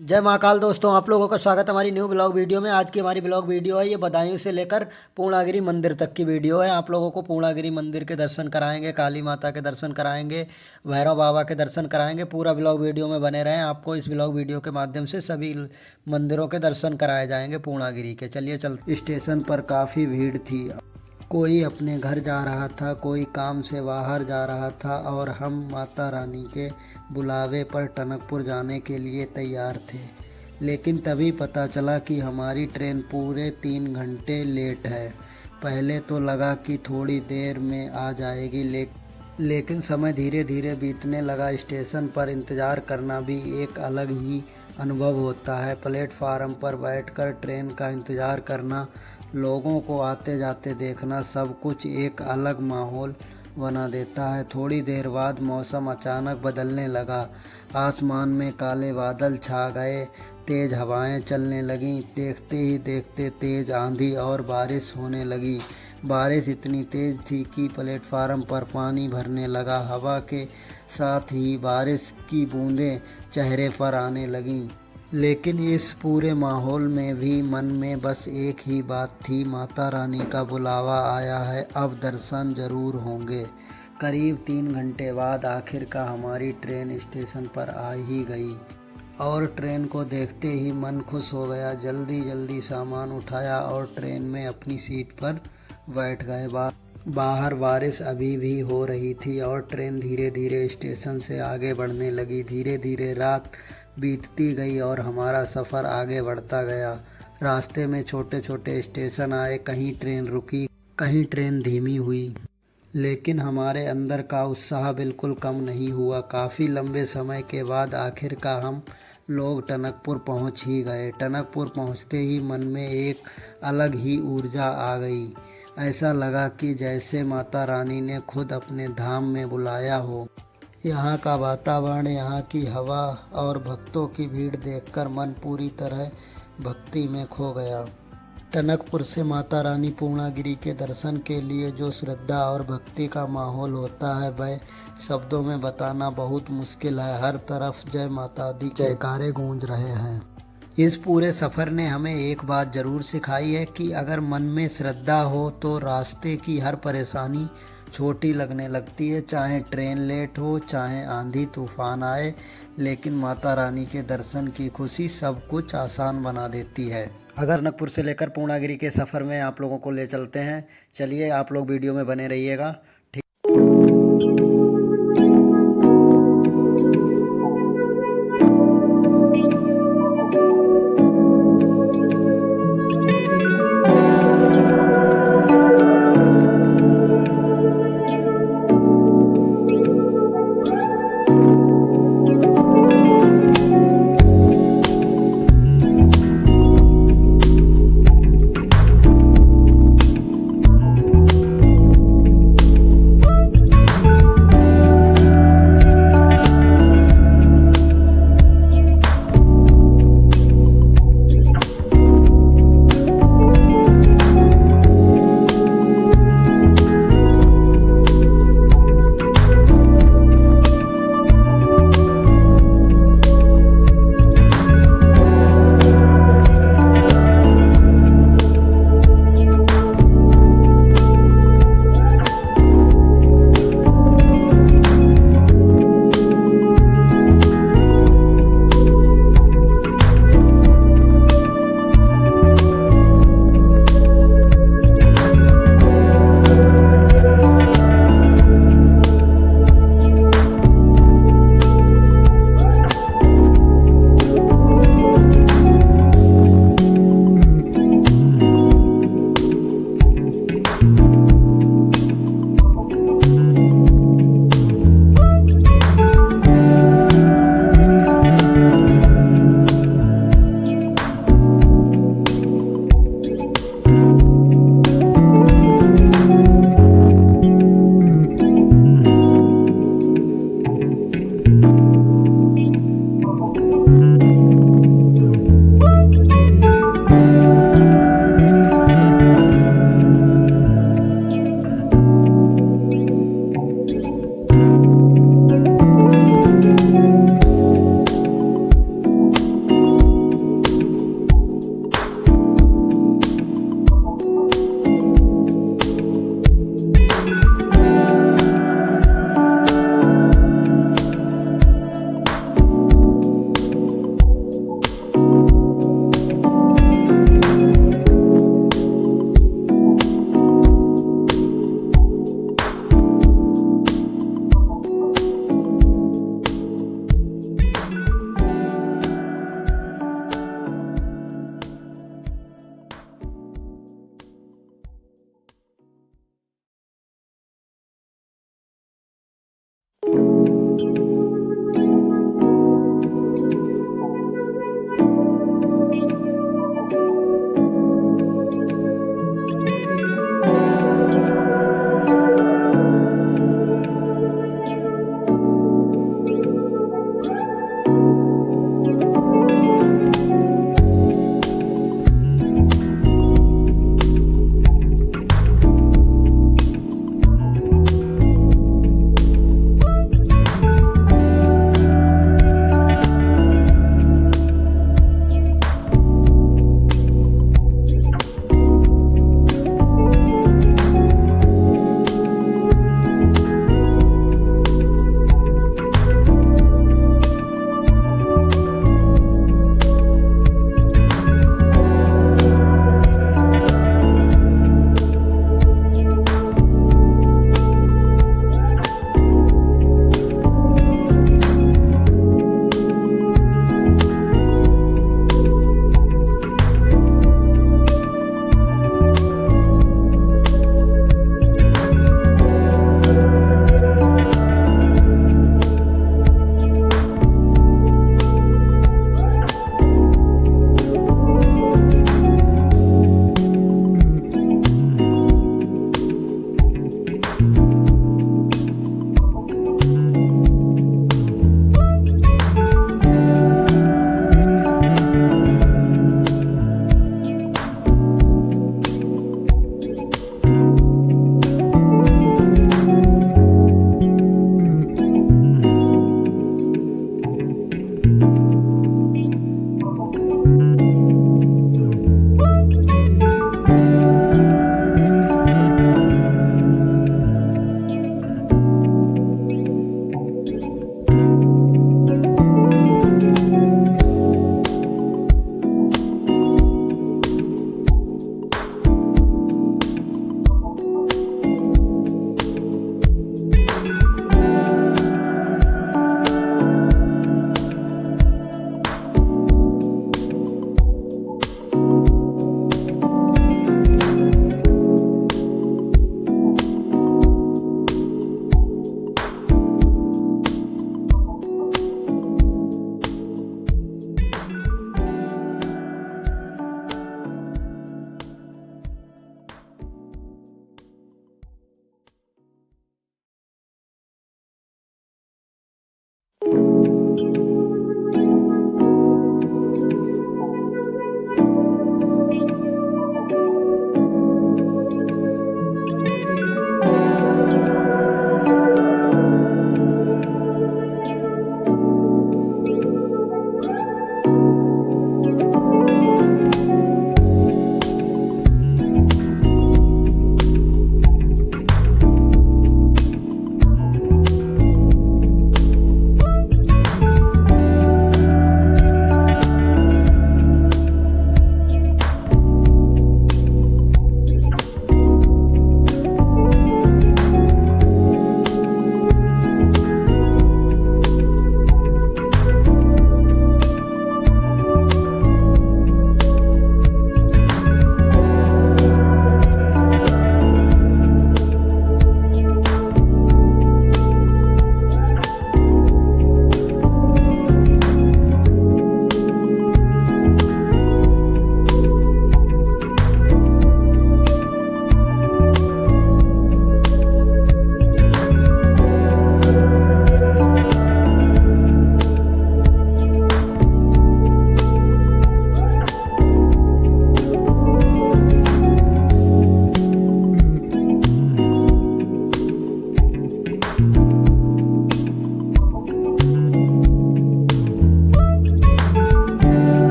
जय महाकाल दोस्तों, आप लोगों का स्वागत है हमारी न्यू ब्लॉग वीडियो में। आज की हमारी ब्लॉग वीडियो है, ये बदायूं से लेकर पूर्णागिरि मंदिर तक की वीडियो है। आप लोगों को पूर्णागिरि मंदिर के दर्शन कराएंगे, काली माता के दर्शन कराएंगे, भैरव बाबा के दर्शन कराएंगे। पूरा ब्लॉग वीडियो में बने रहें, आपको इस ब्लॉग वीडियो के माध्यम से सभी मंदिरों के दर्शन कराए जाएंगे पूर्णागिरि के। चलिए स्टेशन पर काफ़ी भीड़ थी, कोई अपने घर जा रहा था, कोई काम से बाहर जा रहा था और हम माता रानी के बुलावे पर टनकपुर जाने के लिए तैयार थे। लेकिन तभी पता चला कि हमारी ट्रेन पूरे 3 घंटे लेट है। पहले तो लगा कि थोड़ी देर में आ जाएगी, लेकिन समय धीरे धीरे बीतने लगा। स्टेशन पर इंतज़ार करना भी एक अलग ही अनुभव होता है। प्लेटफार्म पर बैठकर ट्रेन का इंतज़ार करना, लोगों को आते जाते देखना, सब कुछ एक अलग माहौल बना देता है। थोड़ी देर बाद मौसम अचानक बदलने लगा। आसमान में काले बादल छा गए, तेज़ हवाएं चलने लगीं। देखते ही देखते तेज़ आंधी और बारिश होने लगी। बारिश इतनी तेज़ थी कि प्लेटफार्म पर पानी भरने लगा। हवा के साथ ही बारिश की बूंदें चेहरे पर आने लगीं। लेकिन इस पूरे माहौल में भी मन में बस एक ही बात थी, माता रानी का बुलावा आया है, अब दर्शन जरूर होंगे। करीब 3 घंटे बाद आखिरकार हमारी ट्रेन स्टेशन पर आ ही गई और ट्रेन को देखते ही मन खुश हो गया। जल्दी जल्दी सामान उठाया और ट्रेन में अपनी सीट पर बैठ गए। बाहर बारिश अभी भी हो रही थी और ट्रेन धीरे धीरे स्टेशन से आगे बढ़ने लगी। धीरे धीरे रात बीतती गई और हमारा सफ़र आगे बढ़ता गया। रास्ते में छोटे छोटे स्टेशन आए, कहीं ट्रेन रुकी, कहीं ट्रेन धीमी हुई, लेकिन हमारे अंदर का उत्साह बिल्कुल कम नहीं हुआ। काफ़ी लंबे समय के बाद आखिरकार हम लोग टनकपुर पहुंच ही गए। टनकपुर पहुंचते ही मन में एक अलग ही ऊर्जा आ गई। ऐसा लगा कि जैसे माता रानी ने खुद अपने धाम में बुलाया हो। यहाँ का वातावरण, यहाँ की हवा और भक्तों की भीड़ देखकर मन पूरी तरह भक्ति में खो गया। टनकपुर से माता रानी पूर्णागिरि के दर्शन के लिए जो श्रद्धा और भक्ति का माहौल होता है, वह शब्दों में बताना बहुत मुश्किल है। हर तरफ जय माता दी के जयकारे गूंज रहे हैं। इस पूरे सफ़र ने हमें एक बात ज़रूर सिखाई है कि अगर मन में श्रद्धा हो तो रास्ते की हर परेशानी छोटी लगने लगती है। चाहे ट्रेन लेट हो, चाहे आंधी तूफान आए, लेकिन माता रानी के दर्शन की खुशी सब कुछ आसान बना देती है। अगर टनकपुर से लेकर पूर्णागिरि के सफ़र में आप लोगों को ले चलते हैं। चलिए, आप लोग वीडियो में बने रहिएगा।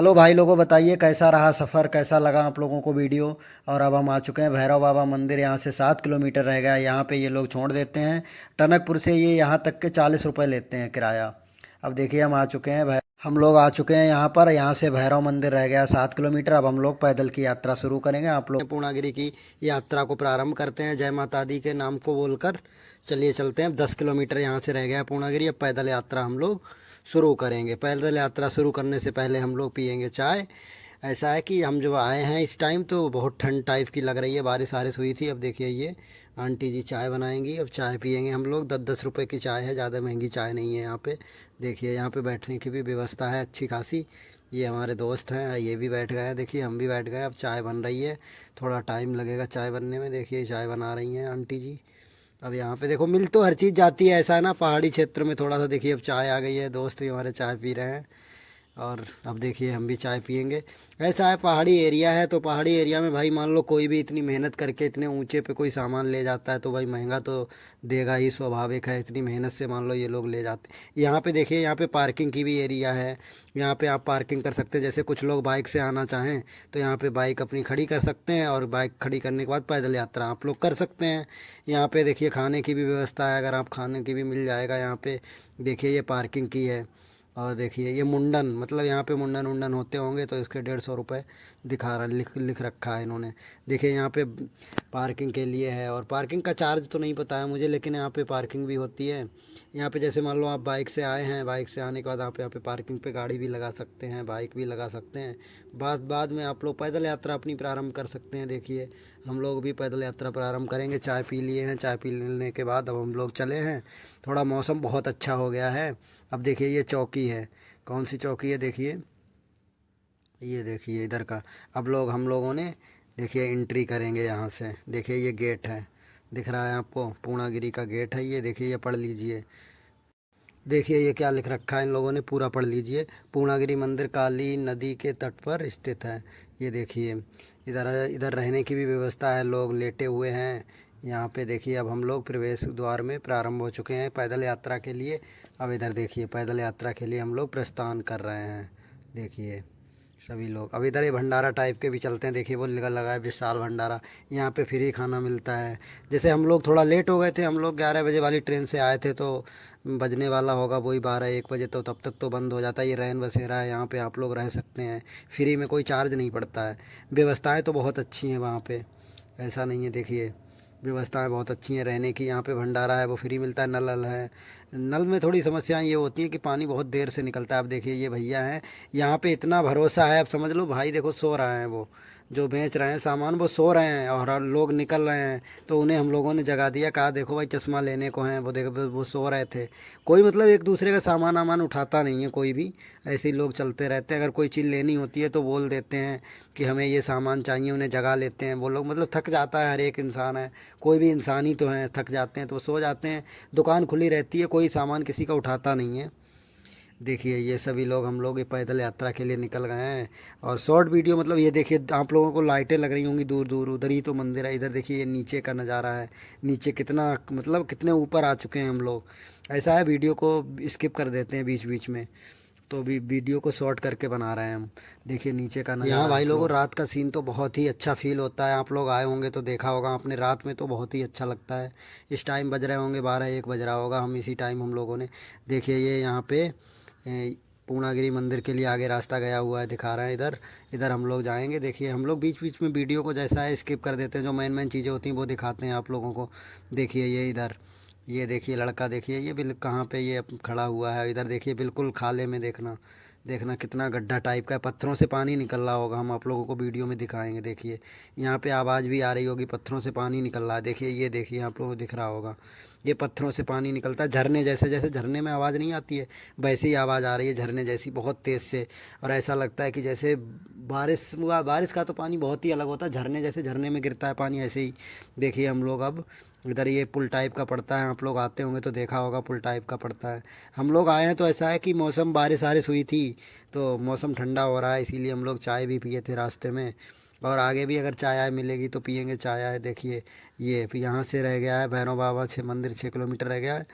हेलो भाई लोगों, बताइए कैसा रहा सफ़र, कैसा लगा आप लोगों को वीडियो। और अब हम आ चुके हैं भैरव बाबा मंदिर। यहाँ से 7 किलोमीटर रह गया। यहाँ पे ये लोग छोड़ देते हैं। टनकपुर से ये यहाँ तक के 40 रुपये लेते हैं किराया। अब देखिए हम आ चुके हैं हम लोग आ चुके हैं यहाँ पर। यहाँ से भैरव मंदिर रह गया 7 किलोमीटर। अब हम लोग पैदल की यात्रा शुरू करेंगे। आप लोग पूर्णागिरी की यात्रा को प्रारंभ करते हैं जय माता दी के नाम को बोलकर। चलिए चलते हैं। 10 किलोमीटर यहाँ से रह गया है पूर्णागिरी। अब पैदल यात्रा हम लोग शुरू करेंगे। पैदल यात्रा शुरू करने से पहले हम लोग पियेंगे चाय। ऐसा है कि हम जब आए हैं इस टाइम तो बहुत ठंड टाइप की लग रही है, बारिश वारिश हुई थी। अब देखिए ये आंटी जी चाय बनाएंगी। अब चाय पियेंगे हम लोग। 10-10 रुपए की चाय है, ज़्यादा महंगी चाय नहीं है यहाँ पे। देखिए यहाँ पे बैठने की भी व्यवस्था है अच्छी खासी। ये हमारे दोस्त हैं, ये भी बैठ गए हैं। देखिए हम भी बैठ गए। अब चाय बन रही है, थोड़ा टाइम लगेगा चाय बनने में। देखिए चाय बना रही हैं आंटी जी। अब यहाँ पे देखो मिल तो हर चीज़ जाती है, ऐसा है ना पहाड़ी क्षेत्र में थोड़ा सा। देखिए अब चाय आ गई है, दोस्त भी हमारे चाय पी रहे हैं। और अब देखिए हम भी चाय पियेंगे। ऐसा है पहाड़ी एरिया है तो पहाड़ी एरिया में भाई मान लो कोई भी इतनी मेहनत करके इतने ऊंचे पे कोई सामान ले जाता है तो भाई महंगा तो देगा ही, स्वाभाविक है। इतनी मेहनत से मान लो ये लोग ले जाते हैं। यहाँ पे देखिए यहाँ पे पार्किंग की भी एरिया है। यहाँ पे आप पार्किंग कर सकते हैं। जैसे कुछ लोग बाइक से आना चाहें तो यहाँ पे बाइक अपनी खड़ी कर सकते हैं और बाइक खड़ी करने के बाद पैदल यात्रा आप लोग कर सकते हैं। यहाँ पे देखिए खाने की भी व्यवस्था है, अगर आप खाने की भी मिल जाएगा यहाँ पे। देखिए ये पार्किंग की है। और देखिए ये मुंडन, मतलब यहाँ पे मुंडन उंडन होते होंगे तो इसके 150 रुपये दिखा रहा, लिख लिख रखा है इन्होंने। देखिए यहाँ पे पार्किंग के लिए है। और पार्किंग का चार्ज तो नहीं पता है मुझे, लेकिन यहाँ पे पार्किंग भी होती है। यहाँ पे जैसे मान लो आप बाइक से आए हैं, बाइक से आने के बाद आप यहाँ पे पार्किंग पे गाड़ी भी लगा सकते हैं, बाइक भी लगा सकते हैं। बाद में आप लोग पैदल यात्रा अपनी प्रारंभ कर सकते हैं। देखिए हम लोग भी पैदल यात्रा प्रारंभ करेंगे। चाय पी लिए हैं, चाय पी लेने के बाद अब हम लोग चले हैं। थोड़ा मौसम बहुत अच्छा हो गया है। अब देखिए ये चौकी है, कौन सी चौकी है देखिए, ये देखिए इधर का। अब लोग हम लोगों ने देखिए एंट्री करेंगे यहाँ से। देखिए ये गेट है, दिख रहा है आपको, पूर्णागिरी का गेट है ये। देखिए ये पढ़ लीजिए। देखिए ये क्या लिख रखा है इन लोगों ने, पूरा पढ़ लीजिए। पूर्णागिरी मंदिर काली नदी के तट पर स्थित है। ये देखिए इधर इधर रहने की भी व्यवस्था है, लोग लेटे हुए हैं यहाँ पे। देखिए अब हम लोग प्रवेश द्वार में प्रारंभ हो चुके हैं पैदल यात्रा के लिए। अब इधर देखिए पैदल यात्रा के लिए हम लोग प्रस्थान कर रहे हैं। देखिए सभी लोग अब इधर ये भंडारा टाइप के भी चलते हैं। देखिए वो लगा है विशाल भंडारा। यहाँ पे फ्री खाना मिलता है। जैसे हम लोग थोड़ा लेट हो गए थे, हम लोग 11 बजे वाली ट्रेन से आए थे तो बजने वाला होगा वही 12-1 बजे, तो तब तक तो बंद हो जाता है। ये रैन बसेरा है, यहाँ पे आप लोग रह सकते हैं फ्री में, कोई चार्ज नहीं पड़ता है। व्यवस्थाएं तो बहुत अच्छी हैं वहाँ पे, ऐसा नहीं है। देखिए व्यवस्थाएं बहुत अच्छी हैं रहने की। यहाँ पे भंडारा है वो फ्री मिलता है। नल वल है। नल में थोड़ी समस्याएं ये होती हैं कि पानी बहुत देर से निकलता है। अब देखिए ये भैया हैं, यहाँ पे इतना भरोसा है, अब समझ लो भाई। देखो सो रहे हैं वो, जो बेच रहे हैं सामान वो सो रहे हैं और लोग निकल रहे हैं तो उन्हें हम लोगों ने जगा दिया। कहा देखो भाई चश्मा लेने को हैं, वो देखो वो सो रहे थे। कोई मतलब एक दूसरे का सामान वामान उठाता नहीं है कोई भी, ऐसे ही लोग चलते रहते हैं। अगर कोई चीज़ लेनी होती है तो बोल देते हैं कि हमें ये सामान चाहिए, उन्हें जगा लेते हैं वो लोग। मतलब थक जाता है, हर एक इंसान है, कोई भी इंसान ही तो है, थक जाते हैं तो सो जाते हैं। दुकान खुली रहती है, कोई सामान किसी का उठाता नहीं है। देखिए ये सभी लोग, हम लोग ये पैदल यात्रा के लिए निकल गए हैं। और शॉर्ट वीडियो मतलब ये देखिए आप लोगों को लाइटें लग रही होंगी दूर दूर, उधर ही तो मंदिर है। इधर देखिए ये नीचे का नज़ारा है, नीचे कितना मतलब कितने ऊपर आ चुके हैं हम लोग। ऐसा है वीडियो को स्किप कर देते हैं बीच बीच में, तो भी वीडियो को शॉर्ट करके बना रहे हैं हम। देखिए नीचे का नज़ारा। यहाँ भाई लोगों रात का सीन तो बहुत ही अच्छा फील होता है। आप लोग आए होंगे तो देखा होगा आपने, रात में तो बहुत ही अच्छा लगता है। इस टाइम बज रहे होंगे 12-1 बज रहा होगा, हम इसी टाइम हम लोगों ने देखिए ये यहाँ पे पूर्णागिरी मंदिर के लिए आगे रास्ता गया हुआ है, दिखा रहा है इधर। इधर हम लोग जाएंगे। देखिए हम लोग बीच बीच में वीडियो को जैसा है स्किप कर देते हैं, जो मेन मेन चीज़ें होती हैं वो दिखाते हैं आप लोगों को। देखिए ये इधर, ये देखिए लड़का, देखिए ये बिल्कुल कहाँ पे ये खड़ा हुआ है। इधर देखिए बिल्कुल खाले में, देखना देखना कितना गड्ढा टाइप का है, पत्थरों से पानी निकल रहा होगा। हम आप लोगों को वीडियो में दिखाएंगे। देखिए यहाँ पे आवाज़ भी आ रही होगी, पत्थरों से पानी निकल रहा है। देखिए ये देखिए आप लोगों को दिख रहा होगा, ये पत्थरों से पानी निकलता है। झरने जैसे, जैसे झरने में आवाज़ नहीं आती है वैसे ही आवाज़ आ रही है झरने जैसी, बहुत तेज़ से। और ऐसा लगता है कि जैसे बारिश बारिश का तो पानी बहुत ही अलग होता है, झरने जैसे झरने में गिरता है पानी ऐसे ही। देखिए हम लोग अब इधर ये पुल टाइप का पड़ता है, आप लोग आते होंगे तो देखा होगा पुल टाइप का पड़ता है। हम लोग आए हैं तो ऐसा है कि मौसम बारिश वारिश हुई थी तो मौसम ठंडा हो रहा है, इसीलिए हम लोग चाय भी पिए थे रास्ते में। और आगे भी अगर चाय आय मिलेगी तो पियेंगे चाय आय। देखिए ये फिर यहाँ से रह गया है भैरव बाबा 6 मंदिर 6 किलोमीटर रह गया है।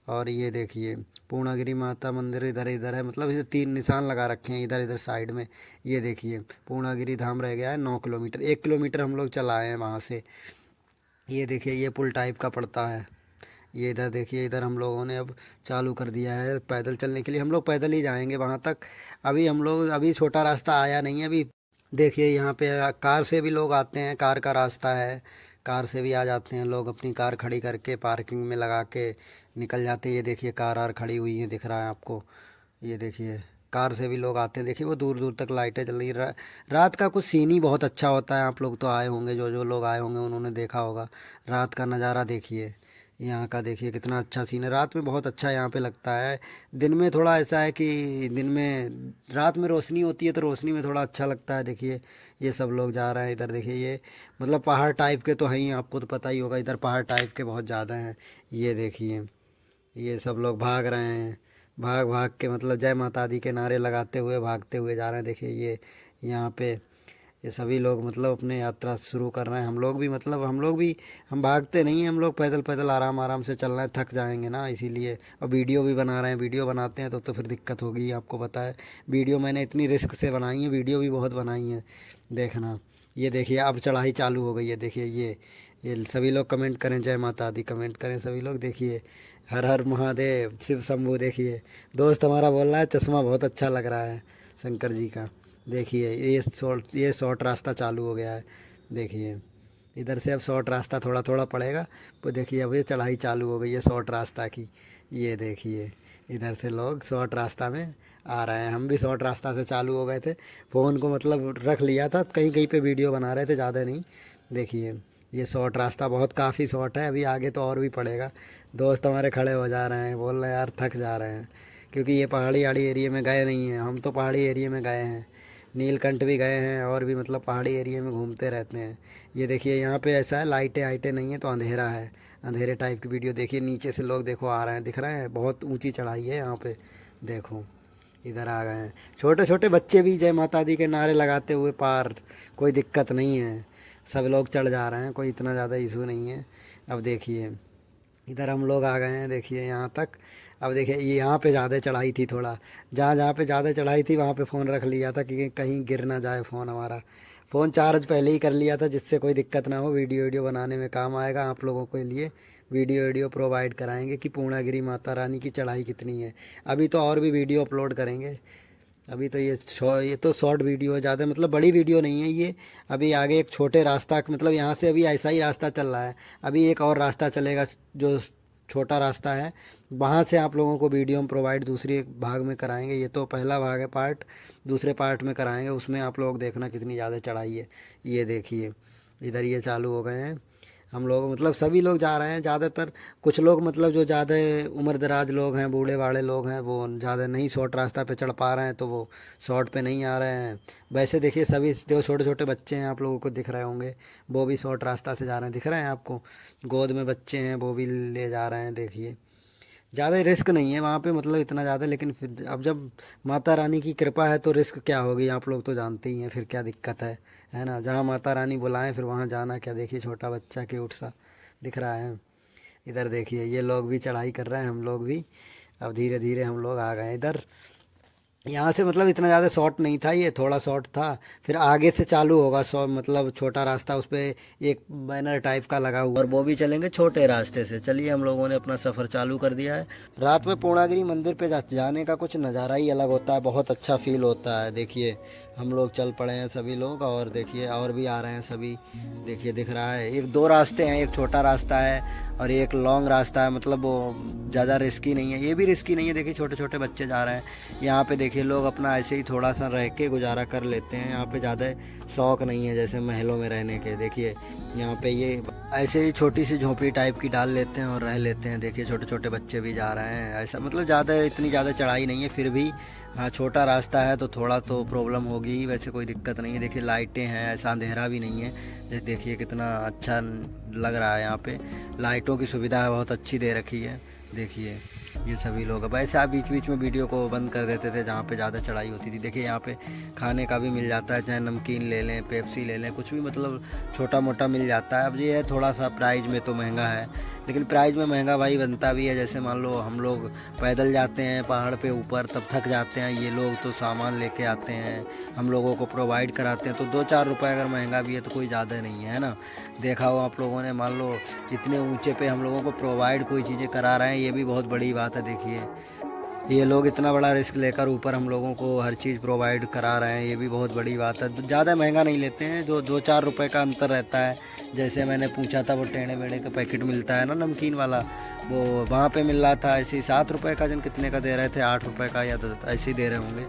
और ये देखिए पूर्णागिरि माता मंदिर इधर इधर है, मतलब इसे 3 निशान लगा रखे हैं इधर इधर साइड में। ये देखिए पूर्णागिरि धाम रह गया है 9 किलोमीटर, 1 किलोमीटर हम लोग चला आए हैं वहाँ से। ये देखिए ये पुल टाइप का पड़ता है। ये इधर देखिए, इधर हम लोगों ने अब चालू कर दिया है पैदल चलने के लिए। हम लोग पैदल ही जाएंगे वहाँ तक। अभी हम लोग, अभी छोटा रास्ता आया नहीं है। अभी देखिए यहाँ पे कार से भी लोग आते हैं, कार का रास्ता है, कार से भी आ जाते हैं लोग, अपनी कार खड़ी करके पार्किंग में लगा के निकल जाते हैं। ये देखिए कार आर खड़ी हुई है, दिख रहा है आपको। ये देखिए कार से भी लोग आते हैं, देखिए वो दूर दूर तक लाइटें जल रही। रात का कुछ सीन ही बहुत अच्छा होता है। आप लोग तो आए होंगे, जो जो लोग आए होंगे उन्होंने देखा होगा। रात का नज़ारा देखिए यहाँ का, देखिए कितना अच्छा सीन है। रात में बहुत अच्छा यहाँ पे लगता है। दिन में थोड़ा ऐसा है कि दिन में, रात में रोशनी होती है तो रोशनी में थोड़ा अच्छा लगता है। देखिए ये सब लोग जा रहे हैं इधर, देखिए ये मतलब पहाड़ टाइप के तो हैं ही, आपको तो पता ही होगा इधर पहाड़ टाइप के बहुत ज़्यादा हैं। ये देखिए ये सब लोग भाग रहे हैं, भाग भाग के मतलब जय माता दी के नारे लगाते हुए भागते हुए जा रहे हैं। देखिए ये यहाँ पे ये सभी लोग मतलब अपने यात्रा शुरू कर रहे हैं। हम लोग भी मतलब हम भागते नहीं हैं, हम लोग पैदल पैदल आराम आराम से चल रहे हैं, थक जाएंगे ना इसीलिए। और वीडियो भी बना रहे हैं, वीडियो बनाते हैं तो फिर दिक्कत होगी, आपको पता है। वीडियो मैंने इतनी रिस्क से बनाई है, वीडियो भी बहुत बनाई है, देखना। ये देखिए अब चढ़ाई चालू हो गई है। देखिए ये सभी लोग कमेंट करें, जय माता दी कमेंट करें सभी लोग। देखिए हर हर महादेव शिव शंभू। देखिए दोस्त हमारा बोल रहा है चश्मा बहुत अच्छा लग रहा है शंकर जी का। देखिए ये शॉर्ट रास्ता चालू हो गया है। देखिए इधर से अब शॉर्ट रास्ता थोड़ा थोड़ा पड़ेगा। तो देखिए अब ये चढ़ाई चालू हो गई है शॉर्ट रास्ता की। ये देखिए इधर से लोग शॉर्ट रास्ता में आ रहे हैं। हम भी शॉर्ट रास्ता से चालू हो गए थे, फ़ोन को मतलब रख लिया था, कहीं कहीं पे वीडियो बना रहे थे, ज़्यादा नहीं। देखिए ये शॉर्ट रास्ता बहुत काफ़ी शॉर्ट है, अभी आगे तो और भी पड़ेगा। दोस्त हमारे खड़े हो जा रहे हैं, बोल रहे हैं यार थक जा रहे हैं, क्योंकि ये पहाड़ी आड़ी एरिया में गए नहीं हैं। हम तो पहाड़ी एरिया में गए हैं, नीलकंठ भी गए हैं, और भी मतलब पहाड़ी एरिया में घूमते रहते हैं। ये देखिए यहाँ पे ऐसा है, लाइटें आइटें नहीं है तो अंधेरा है, अंधेरे टाइप की वीडियो। देखिए नीचे से लोग देखो आ रहे हैं, दिख रहे हैं, बहुत ऊंची चढ़ाई है यहाँ पे। देखो इधर आ गए हैं छोटे छोटे बच्चे भी जय माता दी के नारे लगाते हुए पार। कोई दिक्कत नहीं है, सब लोग चढ़ जा रहे हैं, कोई इतना ज़्यादा इशू नहीं है। अब देखिए इधर हम लोग आ गए हैं, देखिए यहाँ तक। अब देखिए ये यहाँ पे ज़्यादा चढ़ाई थी, थोड़ा जहाँ जहाँ पे ज़्यादा चढ़ाई थी वहाँ पे फ़ोन रख लिया था कि कहीं गिर ना जाए फ़ोन हमारा। फ़ोन चार्ज पहले ही कर लिया था जिससे कोई दिक्कत ना हो, वीडियो वीडियो बनाने में काम आएगा। आप लोगों के लिए वीडियो वीडियो प्रोवाइड कराएंगे कि पूर्णागिरि माता रानी की चढ़ाई कितनी है। अभी तो और भी वीडियो अपलोड करेंगे। अभी तो ये तो शॉर्ट वीडियो है, ज़्यादा मतलब बड़ी वीडियो नहीं है ये। अभी आगे एक छोटे रास्ता, मतलब यहाँ से अभी ऐसा ही रास्ता चल रहा है, अभी एक और रास्ता चलेगा जो छोटा रास्ता है, वहाँ से आप लोगों को वीडियो हम प्रोवाइड दूसरी भाग में कराएंगे। ये तो पहला भाग है पार्ट, दूसरे पार्ट में कराएंगे, उसमें आप लोग देखना कितनी ज़्यादा चढ़ाई है। ये देखिए इधर ये चालू हो गए हैं हम लोग, मतलब सभी लोग जा रहे हैं ज़्यादातर। कुछ लोग मतलब जो ज़्यादा उम्र दराज लोग हैं, बूढ़े बाड़े लोग हैं, वो ज़्यादा नहीं शॉर्ट रास्ता पे चढ़ पा रहे हैं तो वो शॉर्ट पे नहीं आ रहे हैं। वैसे देखिए सभी जो छोटे छोटे बच्चे हैं आप लोगों को दिख रहे होंगे, वो भी शॉर्ट रास्ता से जा रहे हैं, दिख रहे हैं आपको। गोद में बच्चे हैं वो भी ले जा रहे हैं। देखिए ज़्यादा रिस्क नहीं है वहाँ पे, मतलब इतना ज़्यादा, लेकिन फिर अब जब माता रानी की कृपा है तो रिस्क क्या होगी, आप लोग तो जानते ही हैं, फिर क्या दिक्कत है ना। जहाँ माता रानी बुलाएं फिर वहाँ जाना क्या। देखिए छोटा बच्चा क्यूट सा दिख रहा है। इधर देखिए ये लोग भी चढ़ाई कर रहे हैं, हम लोग भी अब धीरे धीरे हम लोग आ गए इधर। यहाँ से मतलब इतना ज़्यादा शॉर्ट नहीं था, ये थोड़ा शॉर्ट था, फिर आगे से चालू होगा मतलब छोटा रास्ता, उस पर एक बैनर टाइप का लगा हुआ, और वो भी चलेंगे छोटे रास्ते से। चलिए हम लोगों ने अपना सफ़र चालू कर दिया है। रात में पूर्णागिरि मंदिर पे जाने का कुछ नज़ारा ही अलग होता है, बहुत अच्छा फील होता है। देखिए हम लोग चल पड़े हैं सभी लोग, और देखिए और भी आ रहे हैं सभी। देखिए दिख रहा है एक दो रास्ते हैं, एक छोटा रास्ता है और एक लॉन्ग रास्ता है, मतलब वो ज़्यादा रिस्की नहीं है, ये भी रिस्की नहीं है। देखिए छोटे छोटे बच्चे जा रहे हैं यहाँ पे। देखिए लोग अपना ऐसे ही थोड़ा सा रह के गुजारा कर लेते हैं, यहाँ पे ज़्यादा शौक नहीं है जैसे महलों में रहने के। देखिए यहाँ पे ये ऐसे ही छोटी सी झोपड़ी टाइप की डाल लेते हैं और रह लेते हैं। देखिए छोटे छोटे बच्चे भी जा रहे हैं, ऐसा मतलब ज़्यादा इतनी ज़्यादा चढ़ाई नहीं है, फिर भी हाँ छोटा रास्ता है तो थोड़ा तो प्रॉब्लम होगी ही, वैसे कोई दिक्कत नहीं है। देखिए लाइटें हैं, ऐसा अंधेरा भी नहीं है। जैसे देखिए कितना अच्छा लग रहा है, यहाँ पे लाइटों की सुविधा बहुत अच्छी दे रखी है। देखिए ये सभी लोग, अब ऐसे आप बीच बीच में वीडियो को बंद कर देते थे जहाँ पे ज़्यादा चढ़ाई होती थी। देखिए यहाँ पे खाने का भी मिल जाता है, चाहे नमकीन ले लें, पेप्सी ले लें, कुछ भी मतलब छोटा मोटा मिल जाता है। अब ये है थोड़ा सा प्राइस में तो महंगा है, लेकिन प्राइस में महंगा भाई बनता भी है। जैसे मान लो हम लोग पैदल जाते हैं पहाड़ पे ऊपर तब थक जाते हैं, ये लोग तो सामान लेके आते हैं, हम लोगों को प्रोवाइड कराते हैं, तो 2-4 रुपये अगर महंगा भी है तो कोई ज़्यादा नहीं है ना। देखा हो आप लोगों ने, मान लो इतने ऊंचे पे हम लोगों को प्रोवाइड कोई चीज़ें करा रहे हैं, ये भी बहुत बड़ी बात है। देखिए ये लोग इतना बड़ा रिस्क लेकर ऊपर हम लोगों को हर चीज़ प्रोवाइड करा रहे हैं, ये भी बहुत बड़ी बात है। ज़्यादा महंगा नहीं लेते हैं, जो 2-4 रुपये का अंतर रहता है। जैसे मैंने पूछा था, वो टेढ़े मेढ़े का पैकेट मिलता है ना नमकीन वाला, वो वहाँ पे मिल रहा था ऐसे ही 7 रुपये का। जन कितने का दे रहे थे, 8 रुपये का या ऐसे ही दे रहे होंगे,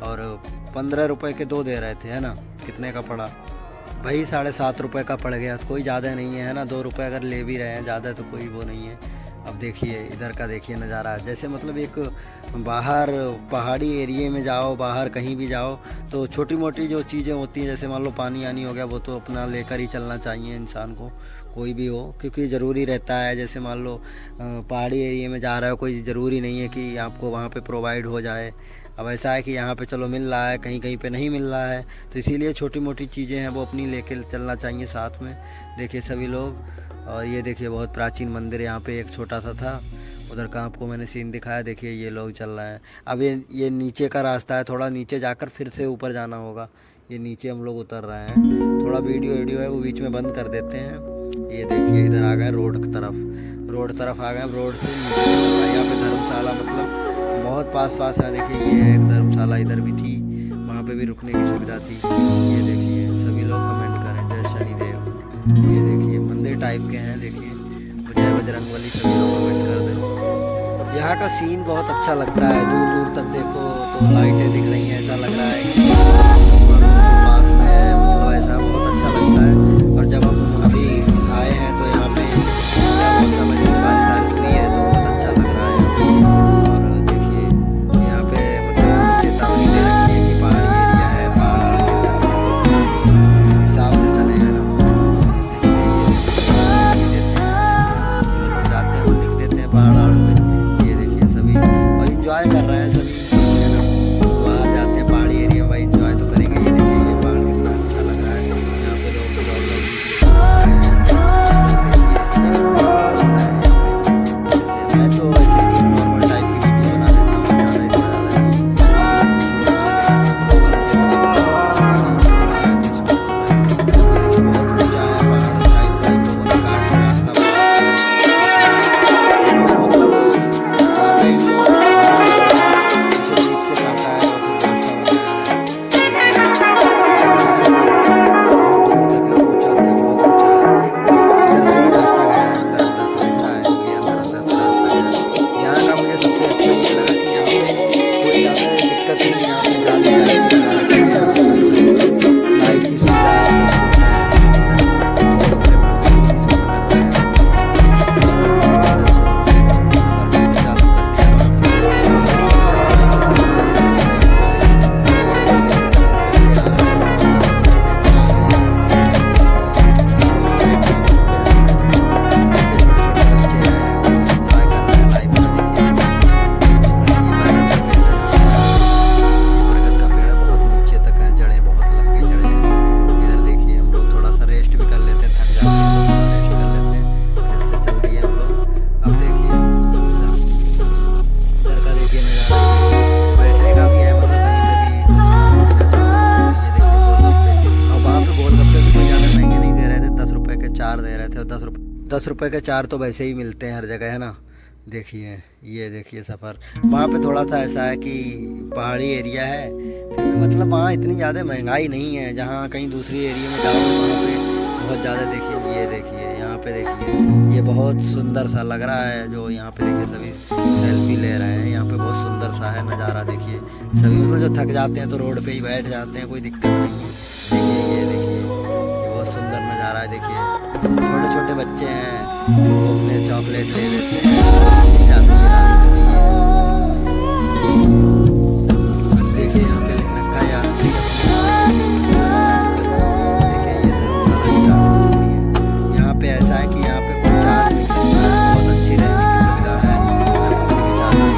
और 15 रुपये के 2 दे रहे थे, है ना। कितने का पड़ा भाई? 7.5 रुपये का पड़ गया, कोई ज़्यादा नहीं है ना। 2 रुपये अगर ले भी रहे हैं, ज़्यादा तो कोई वो नहीं है। अब देखिए इधर का देखिए नज़ारा, जैसे मतलब एक बाहर पहाड़ी एरिए में जाओ, बाहर कहीं भी जाओ तो छोटी मोटी जो चीज़ें होती हैं, जैसे मान लो पानी आनी हो गया, वो तो अपना लेकर ही चलना चाहिए इंसान को, कोई भी हो, क्योंकि ज़रूरी रहता है। जैसे मान लो पहाड़ी एरिए में जा रहे हो, कोई ज़रूरी नहीं है कि आपको वहाँ पे प्रोवाइड हो जाए। अब ऐसा है कि यहाँ पे चलो मिल रहा है, कहीं कहीं पे नहीं मिल रहा है, तो इसीलिए छोटी मोटी चीज़ें हैं वो अपनी लेके चलना चाहिए साथ में। देखिए सभी लोग, और ये देखिए बहुत प्राचीन मंदिर, यहाँ पे एक छोटा सा था, उधर का आपको मैंने सीन दिखाया। देखिए ये लोग चल रहे हैं। अब ये नीचे का रास्ता है, थोड़ा नीचे जाकर फिर से ऊपर जाना होगा। ये नीचे हम लोग उतर रहे हैं, थोड़ा वीडियो है वो बीच में बंद कर देते हैं। ये देखिए इधर आ गए रोड की तरफ, रोड तरफ आ गए। रोड से यहाँ पे धर्मशाला मतलब बहुत पास है। देखिए ये है एक धर्मशाला, इधर भी थी, वहाँ पे भी रुकने की सुविधा थी। ये देखिए सभी लोग कमेंट करें जय शनिदेव। ये देखिए मंदिर टाइप के हैं, देखिए जय बजरंगबली, सभी लोग कमेंट कर दें। यहाँ का सीन बहुत अच्छा लगता है, दूर दूर तक देखो तो लाइटें दिख रही हैं, ऐसा लग रहा है कि पास में है, मतलब ऐसा बहुत अच्छा लगता है। और जब हम अभी आए हैं तो यहाँ पे मौसम बारिश हुई है तो बहुत अच्छा लग रहा है। और देखिए यहाँ पे मतलब चेतावनी दे रखी है कि पहाड़ी एरिया है, पहाड़ हिसाब से चले हैं ना। जाते हैं लिख देते हैं पहाड़ पे। ये देखिए सभी और इंजॉय कर रहे हैं सभी, है ना। बाहर जाते हैं पहाड़ी एरिया में भाई, इंजॉय तो करेंगे। ये देखिए ये पहाड़ कितना अच्छा लग रहा है, यहाँ पे लोग मैं तो ऐसे ही नॉर्मल टाइप की वीडियो बना देता हूँ, ज़्यादा इतना ज़्यादा दस रुपये के 4 तो वैसे ही मिलते हैं हर जगह, है ना। देखिए ये देखिए सफ़र, वहाँ पे थोड़ा सा ऐसा है कि पहाड़ी एरिया है, मतलब वहाँ इतनी ज़्यादा महंगाई नहीं है। जहाँ कहीं दूसरी एरिया में जाओ वहाँ पे बहुत ज़्यादा। देखिए ये देखिए यहाँ पे देखिए ये बहुत सुंदर सा लग रहा है, जो यहाँ पे देखिए सभी सेल्फी ले रहे हैं। यहाँ पे बहुत सुंदर सा है नज़ारा। देखिए सभी मतलब जो थक जाते हैं तो रोड पे ही बैठ जाते हैं, कोई दिक्कत नहीं है। देखिए ये देखिए बहुत सुंदर नज़ारा है। देखिए छोटे छोटे बच्चे हैं वो अपने चॉकलेट ले लेते हैं, जाती है रास्ते में। देखिए यहाँ पे नक्का यात्री देखिए ये धर्मशाला स्टार्ट हो चुकी है। यहाँ पे ऐसा है कि यहाँ पे कोई चार्ज नहीं लगता है, बहुत अच्छी रहने की सुविधा है, कोई भी चार्ज नहीं।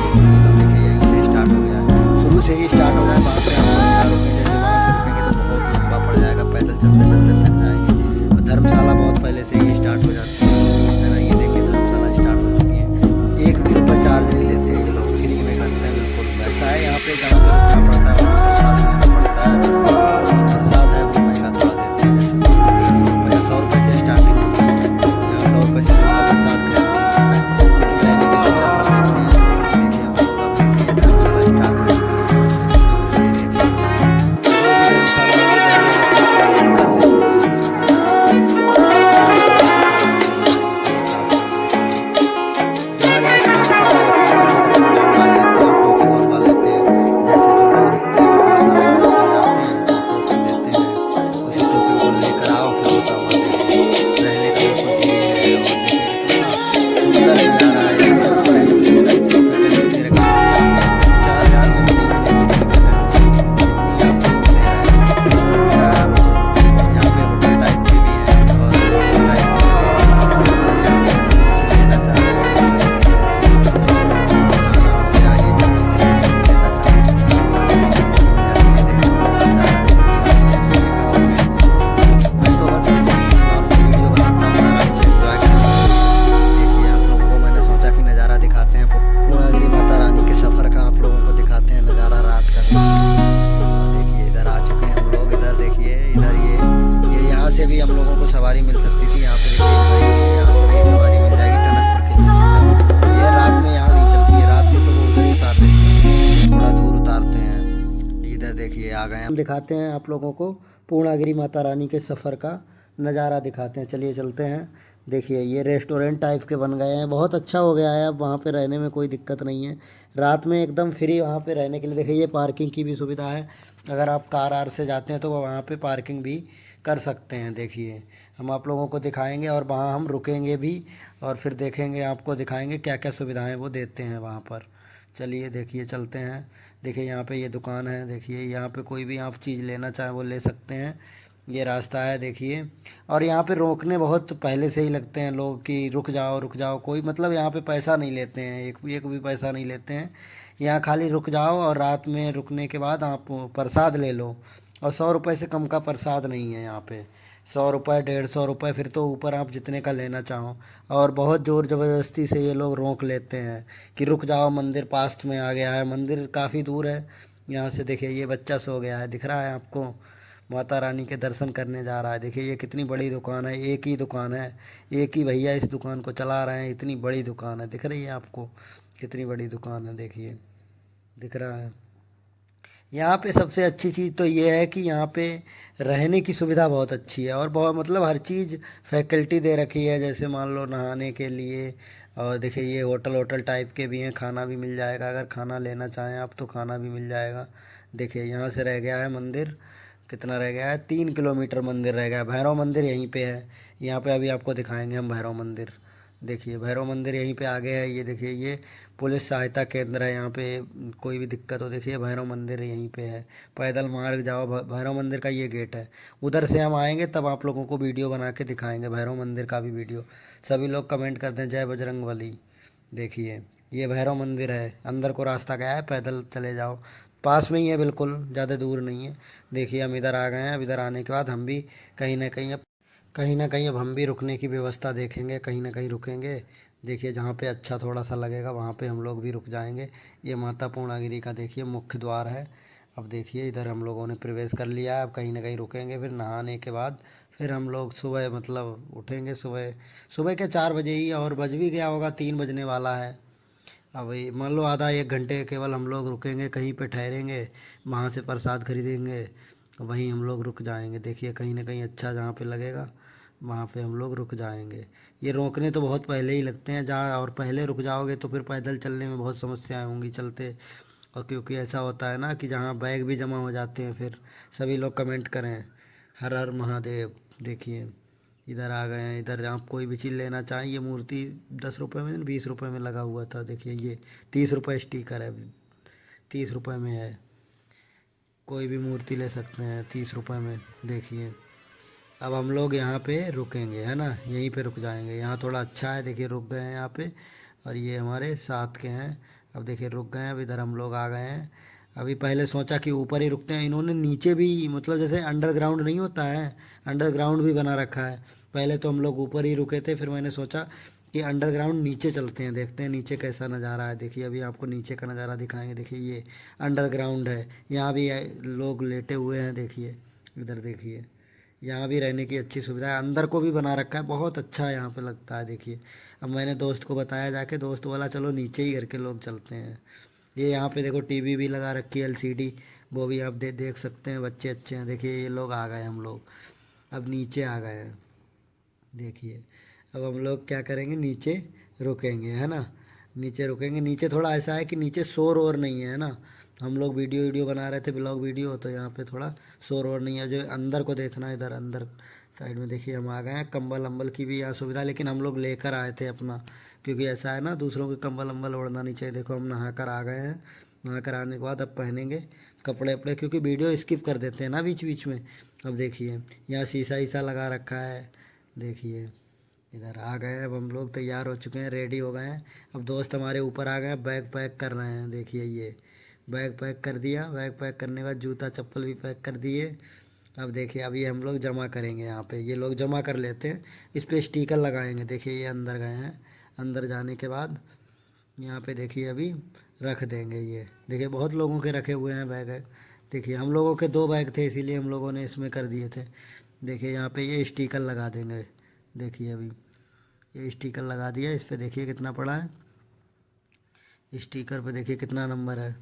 देखिए यहीं से स्टार्ट हो गया है, शुरू से ही स्टार्ट हो गया है। वहाँ पे आप 15 रुपये जैसे वहाँ से रुकेंगे तो बहुत लंबा पड़ जाएगा, पैदल चलते चलते थक जाएंगे। धर्मशाला बहुत पहले से ही स्टार्ट हो जाती है ना। ये देखिए धर्मशाला प्रसाद खरीदने मिलता है, लेकिन रहने की सुविधा सब देखते हैं। देखिए हम लोग अभी ये धर्मशाला स्टार्ट कर दी है। ये देखिए जो भी धर्मशाला होगी रहने का अपना अपना रूम कर लेते हैं धर्मशाला में, जहाँ जहाँ देखिए रहने की व्यवस्था है काफ़ी। जहाँ जहाँ की धर्मशाला होती है वैसे वैसे पंडाल डाल देते हैं और टोकन बनवा लेते हैं। जैसे जो लोग रुकते हैं वहाँ नहा धो के जाते हैं तो टोकन देते हैं, उसी टोकन को लेकर आओ फिर बताओ वहाँ देखिए रहने का बिल्कुल फ्री है। और देखिए कितना सुंदर नज़ारा है, यहाँ पे आपको रहने की सुविधा इतनी फैसिलिटी दे रखी है कि आपको 4,000 में भी नहीं मिलेगी इतनी फैसिलिटी जितनी यहाँ पे रूम दे रहे हैं। दिख रहा है आपको, यहाँ पे होटल टाइप के भी हैं और रूम टाइप के भी हैं। और यहाँ पे अगर कुछ लेना चाहें तो ले सकते हैं, जैसे खाना हो गया ये सब चीज़ें हैं, कुछ भी लेना चाहें खाने पीने की सुविधा भी है। देखिए बहुत नज़ारा है जो कि रास्ते में देखा होंगे। मैं तो बस ऐसे ही नॉर्मल वीडियो बनाता हूँ, आराम से एंजॉय करते हैं। देखिए आप लोगों को मैंने सोचा कि नज़ारा दिखाते हैं, पूर्णागिरि माता रानी के सफ़र का आप लोगों को दिखाते हैं नज़ारा रात का। देखिए इधर आ चुके हैं हम लोग, इधर देखिए इधर ये यहाँ से भी हम लोगों को सवारी मिल सकती थी। यहाँ पे देखिए इधर यहाँ से भी सवारी मिल जाएगी टनकपुर के लिए। ये रात में यहाँ नहीं चलती है, रात को तो वो उधर ही उतार देते हैं, थोड़ा दूर उतारते हैं। इधर देखिए आ गए हम, दिखाते हैं आप लोगों को पूर्णागिरि माता रानी के सफ़र का नज़ारा दिखाते हैं। चलिए चलते हैं। देखिए ये रेस्टोरेंट टाइप के बन गए हैं, बहुत अच्छा हो गया है, अब वहाँ पे रहने में कोई दिक्कत नहीं है। रात में एकदम फ्री वहाँ पे रहने के लिए। देखिए ये पार्किंग की भी सुविधा है, अगर आप कार आर से जाते हैं तो वहाँ पे पार्किंग भी कर सकते हैं। देखिए हम आप लोगों को दिखाएंगे और वहाँ हम रुकेंगे भी और फिर देखेंगे, आपको दिखाएंगे क्या क्या सुविधाएँ वो देते हैं वहाँ पर। चलिए देखिए चलते हैं। देखिए यहाँ पे ये दुकान है, देखिए यहाँ पे कोई भी आप चीज़ लेना चाहें वो ले सकते हैं। ये रास्ता है देखिए। और यहाँ पे रोकने बहुत पहले से ही लगते हैं लोग कि रुक जाओ, कोई मतलब यहाँ पे पैसा नहीं लेते हैं, एक भी पैसा नहीं लेते हैं। यहाँ खाली रुक जाओ और रात में रुकने के बाद आप प्रसाद ले लो। और 100 रुपये से कम का प्रसाद नहीं है यहाँ पे, 100 रुपये 150 रुपये फिर तो ऊपर आप जितने का लेना चाहो। और बहुत ज़ोर ज़बरदस्ती से ये लोग रोक लेते हैं कि रुक जाओ, मंदिर पास में आ गया है, मंदिर काफ़ी दूर है यहाँ से। देखिए ये बच्चा सो गया है, दिख रहा है आपको, माता रानी के दर्शन करने जा रहा है। देखिए ये कितनी बड़ी दुकान है, एक ही दुकान है, एक ही भैया इस दुकान को चला रहे हैं, इतनी बड़ी दुकान है, दिख रही है आपको कितनी बड़ी दुकान है। देखिए दिख रहा है। यहाँ पे सबसे अच्छी चीज़ तो ये है कि यहाँ पे रहने की सुविधा बहुत अच्छी है और बहुत मतलब हर चीज़ फैकल्टी दे रखी है, जैसे मान लो नहाने के लिए। और देखिए ये होटल होटल टाइप के भी हैं, खाना भी मिल जाएगा, अगर खाना लेना चाहें आप तो खाना भी मिल जाएगा। देखिए यहाँ से रह गया है मंदिर, कितना रह गया है, 3 किलोमीटर मंदिर रह गया है। भैरव मंदिर यहीं पे है, यहाँ पे अभी आपको दिखाएंगे हम भैरव मंदिर। देखिए भैरव मंदिर यहीं पे आगे है। ये देखिए ये पुलिस सहायता केंद्र है, यहाँ पे कोई भी दिक्कत हो देखिए भैरव मंदिर यहीं पे है। पैदल मार्ग जाओ, भैरव मंदिर का ये गेट है। उधर से हम आएंगे तब आप लोगों को वीडियो बना के दिखाएंगे भैरव मंदिर का भी वीडियो। सभी लोग कमेंट करते हैं जय बजरंगबली। देखिए ये भैरव मंदिर है, अंदर को रास्ता गया है, पैदल चले जाओ, पास में ही है, बिल्कुल ज़्यादा दूर नहीं है। देखिए हम इधर आ गए हैं, अब इधर आने के बाद हम भी कहीं ना कहीं अब हम भी रुकने की व्यवस्था देखेंगे, कहीं ना कहीं रुकेंगे। देखिए जहाँ पे अच्छा थोड़ा सा लगेगा वहाँ पे हम लोग भी रुक जाएंगे। ये माता पूर्णागिरि का देखिए मुख्य द्वार है। अब देखिए इधर हम लोगों ने प्रवेश कर लिया है, अब कहीं ना कहीं रुकेंगे, फिर नहाने के बाद फिर हम लोग सुबह मतलब उठेंगे। सुबह सुबह के 4 बजे ही, और बज भी गया होगा, 3 बजने वाला है। अब ये मान लो आधा 1 घंटे केवल हम लोग रुकेंगे, कहीं पे ठहरेंगे, वहाँ से प्रसाद खरीदेंगे, वहीं हम लोग रुक जाएंगे। देखिए कहीं ना कहीं अच्छा जहाँ पे लगेगा वहाँ पे हम लोग रुक जाएंगे। ये रोकने तो बहुत पहले ही लगते हैं जहाँ, और पहले रुक जाओगे तो फिर पैदल चलने में बहुत समस्याएं होंगी चलते। और क्योंकि ऐसा होता है ना कि जहाँ बैग भी जमा हो जाते हैं, फिर सभी लोग कमेंट करें हर हर महादेव। देखिए इधर आ गए हैं, इधर आप कोई भी चीज़ लेना चाहें, ये मूर्ति 10 रुपये में 20 रुपये में लगा हुआ था। देखिए ये 30 रुपये स्टिकर है, 30 रुपये में है, कोई भी मूर्ति ले सकते हैं 30 रुपये में। देखिए अब हम लोग यहाँ पे रुकेंगे, है ना, यहीं पे रुक जाएंगे, यहाँ थोड़ा अच्छा है। देखिए रुक गए हैं यहाँ पे, और ये हमारे साथ के हैं। अब देखिए रुक गए हैं, अब इधर हम लोग आ गए हैं। अभी पहले सोचा कि ऊपर ही रुकते हैं, इन्होंने नीचे भी मतलब जैसे अंडरग्राउंड नहीं होता है, अंडरग्राउंड भी बना रखा है। पहले तो हम लोग ऊपर ही रुके थे, फिर मैंने सोचा कि अंडरग्राउंड नीचे चलते हैं, देखते हैं नीचे कैसा नज़ारा है। देखिए अभी आपको नीचे का नज़ारा दिखाएंगे। देखिए ये अंडरग्राउंड है, यहाँ भी लोग लेटे हुए हैं। देखिए इधर देखिए यहाँ भी रहने की अच्छी सुविधा है, अंदर को भी बना रखा है, बहुत अच्छा है यहाँ पे लगता है। देखिए अब मैंने दोस्त को बताया जाके, दोस्त बोला चलो नीचे ही घर के लोग चलते हैं। ये यहाँ पे देखो टीवी भी लगा रखी है एलसीडी, वो भी आप देख सकते हैं, बच्चे अच्छे हैं। देखिए ये लोग आ गए, हम लोग अब नीचे आ गए हैं। देखिए अब हम लोग क्या करेंगे, नीचे रुकेंगे, है ना। नीचे रुकेंगे, नीचे थोड़ा ऐसा है कि नीचे शोर और नहीं है ना। हम लोग वीडियो बना रहे थे, ब्लॉग वीडियो, तो यहाँ पे थोड़ा शोर और नहीं है। जो अंदर को देखना है, इधर अंदर साइड में देखिए हम आ गए हैं। कंबल अम्बल की भी यहाँ सुविधा, लेकिन हम लोग लेकर आए थे अपना, क्योंकि ऐसा है ना, दूसरों के कंबल अम्बल ओढ़ना नहीं चाहिए। देखो हम नहा कर आ गए हैं, नहा कर आने के बाद अब पहनेंगे कपड़े वपड़े, क्योंकि वीडियो स्किप कर देते हैं ना बीच बीच में। अब देखिए यहाँ शीशा ईसा लगा रखा है। देखिए इधर आ गए, अब हम लोग तैयार हो चुके हैं, रेडी हो गए हैं। अब दोस्त हमारे ऊपर आ गए, बैग पैक कर रहे हैं। देखिए ये बैग पैक कर दिया, बैग पैक करने के बाद जूता चप्पल भी पैक कर दिए। अब देखिए अभी हम लोग जमा करेंगे, यहाँ पे ये लोग जमा कर लेते हैं, इस पे स्टिकर लगाएंगे। देखिए ये अंदर गए हैं, अंदर जाने के बाद यहाँ पे देखिए अभी रख देंगे। ये देखिए बहुत लोगों के रखे हुए हैं बैग है। देखिए हम लोगों के 2 बैग थे, इसीलिए हम लोगों ने इसमें कर दिए थे। देखिए यहाँ पे ये स्टिकर लगा देंगे। देखिए अभी ये स्टिकर लगा दिया, इस पे देखिए कितना पड़ा है, स्टिकर पे देखिए कितना नंबर है,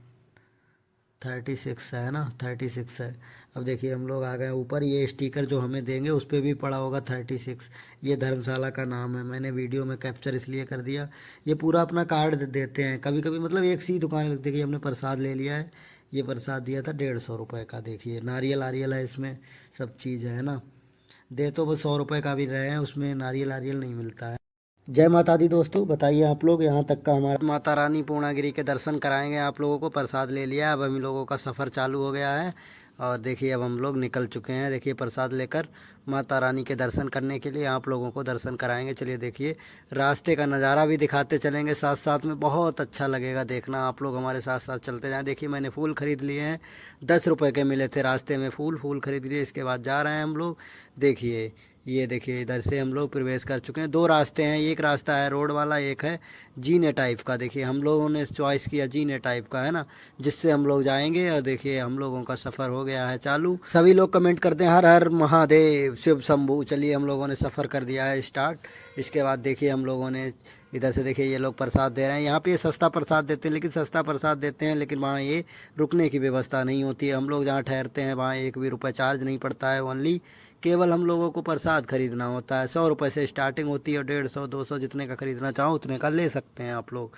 36 है ना, 36 है। अब देखिए हम लोग आ गए ऊपर, ये स्टिकर जो हमें देंगे उस पर भी पड़ा होगा 36। ये धर्मशाला का नाम है, मैंने वीडियो में कैप्चर इसलिए कर दिया। ये पूरा अपना कार्ड देते हैं कभी कभी, मतलब एक सी दुकान लगती है कि हमने प्रसाद ले लिया है। ये प्रसाद दिया था 150 रुपये का। देखिए नारियल आरियल है इसमें, सब चीज़ है ना। दे तो बस 100 रुपये का भी रहे हैं, उसमें नारियल आरियल नहीं मिलता है। जय माता दी दोस्तों, बताइए आप लोग, यहाँ तक का हमारा माता रानी पूर्णागिरी के दर्शन कराएंगे आप लोगों को, प्रसाद ले लिया। अब हम लोगों का सफ़र चालू हो गया है, और देखिए अब हम लोग निकल चुके हैं। देखिए प्रसाद लेकर माता रानी के दर्शन करने के लिए आप लोगों को दर्शन कराएंगे। चलिए देखिए रास्ते का नज़ारा भी दिखाते चलेंगे साथ साथ में, बहुत अच्छा लगेगा देखना। आप लोग हमारे साथ साथ चलते जाएँ। देखिए मैंने फूल ख़रीद लिए हैं, 10 रुपये के मिले थे रास्ते में, फूल फूल ख़रीद लिए। इसके बाद जा रहे हैं हम लोग। देखिए ये देखिए इधर से हम लोग प्रवेश कर चुके हैं। 2 रास्ते हैं, एक रास्ता है रोड वाला, एक है जीने टाइप का। देखिए हम लोगों ने चॉइस किया जीने टाइप का, है ना, जिससे हम लोग जाएंगे। और देखिए हम लोगों का सफ़र हो गया है चालू। सभी लोग कमेंट करते हैं हर हर महादेव शिव शंभू। चलिए हम लोगों ने सफ़र कर दिया है स्टार्ट। इसके बाद देखिए हम लोगों ने इधर से देखिए ये लोग प्रसाद दे रहे हैं। यहाँ पे ये सस्ता प्रसाद देते हैं, लेकिन सस्ता प्रसाद देते हैं लेकिन वहाँ ये रुकने की व्यवस्था नहीं होती है। हम लोग जहाँ ठहरते हैं वहाँ 1 भी रुपये चार्ज नहीं पड़ता है, ओनली केवल हम लोगों को प्रसाद खरीदना होता है। 100 रुपये से स्टार्टिंग होती है, 150 200 जितने का खरीदना चाहो उतने का ले सकते हैं आप लोग।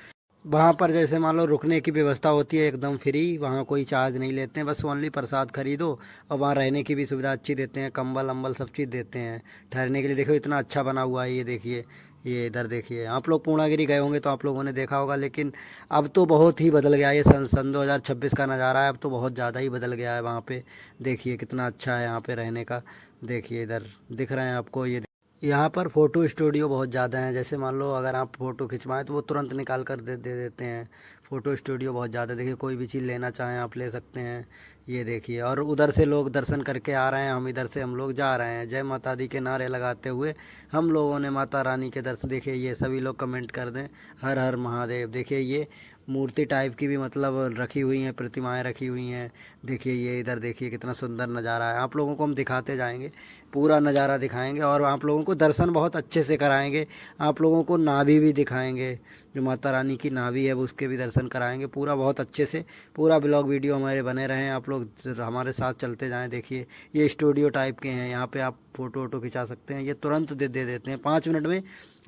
वहाँ पर जैसे मान लो रुकने की व्यवस्था होती है एकदम फ्री, वहाँ कोई चार्ज नहीं लेते हैं, बस ओनली प्रसाद खरीदो। और वहाँ रहने की भी सुविधा अच्छी देते हैं, कंबल अम्बल सब चीज़ देते हैं ठहरने के लिए। देखो इतना अच्छा बना हुआ है ये, देखिए ये इधर देखिए। आप लोग पूर्णागिरी गए होंगे तो आप लोगों ने देखा होगा, लेकिन अब तो बहुत ही बदल गया है। ये सन 2026 का नज़ारा है, अब तो बहुत ज़्यादा ही बदल गया है वहाँ पे। देखिए कितना अच्छा है यहाँ पे रहने का। देखिए इधर दिख रहे हैं आपको ये, यहाँ पर फ़ोटो स्टूडियो बहुत ज़्यादा हैं। जैसे मान लो अगर आप फ़ोटो खिंचवाएं तो वो तुरंत निकाल कर दे देते हैं। फ़ोटो स्टूडियो बहुत ज़्यादा, देखिए कोई भी चीज़ लेना चाहें आप ले सकते हैं। ये देखिए और उधर से लोग दर्शन करके आ रहे हैं, हम इधर से हम लोग जा रहे हैं जय माता दी के नारे लगाते हुए। हम लोगों ने माता रानी के दर्शन, देखिए ये सभी लोग कमेंट कर दें हर हर महादेव। देखिए ये मूर्ति टाइप की भी मतलब रखी हुई हैं, प्रतिमाएं रखी हुई हैं। देखिए ये इधर देखिए कितना सुंदर नज़ारा है। आप लोगों को हम दिखाते जाएंगे, पूरा नज़ारा दिखाएंगे, और आप लोगों को दर्शन बहुत अच्छे से कराएंगे। आप लोगों को नाभि भी दिखाएंगे, जो माता रानी की नाभि है उसके भी दर्शन कराएंगे पूरा बहुत अच्छे से। पूरा ब्लॉग वीडियो हमारे बने रहें, आप लोग हमारे साथ चलते जाएं। देखिए ये स्टूडियो टाइप के हैं, यहाँ पे आप फ़ोटो वोटो खिंचा सकते हैं। ये तुरंत दे देते हैं, 5 मिनट में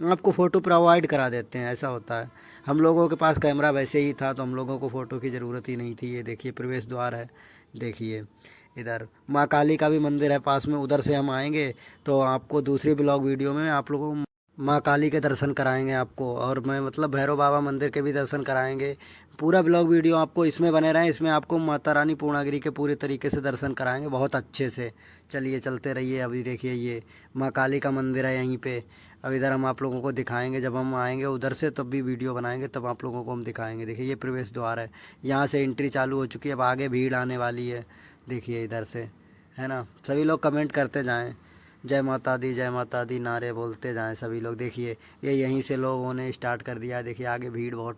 आपको फ़ोटो प्रोवाइड करा देते हैं, ऐसा होता है। हम लोगों के पास कैमरा वैसे ही था तो हम लोगों को फ़ोटो की ज़रूरत ही नहीं थी। ये देखिए प्रवेश द्वार है। देखिए इधर माँ काली का भी मंदिर है पास में, उधर से हम आएंगे तो आपको दूसरी ब्लॉग वीडियो में आप लोगों को माँ काली के दर्शन कराएंगे आपको, और मैं मतलब भैरव बाबा मंदिर के भी दर्शन कराएंगे। पूरा ब्लॉग वीडियो आपको इसमें बने रहें, इसमें आपको माता रानी पूर्णागिरी के पूरे तरीके से दर्शन कराएंगे बहुत अच्छे से। चलिए चलते रहिए। अभी देखिए ये माँ काली का मंदिर है यहीं पे। अब इधर हम आप लोगों को दिखाएंगे, जब हम आएंगे उधर से तब भी वीडियो बनाएंगे, तब आप लोगों को हम दिखाएंगे। देखिए ये प्रवेश द्वार है, यहाँ से एंट्री चालू हो चुकी है, अब आगे भीड़ आने वाली है। देखिए इधर से, है ना। सभी लोग कमेंट करते जाएं, जय माता दी नारे बोलते जाएं सभी लोग। देखिए ये यहीं से लोगों ने स्टार्ट कर दिया है। देखिए आगे भीड़ बहुत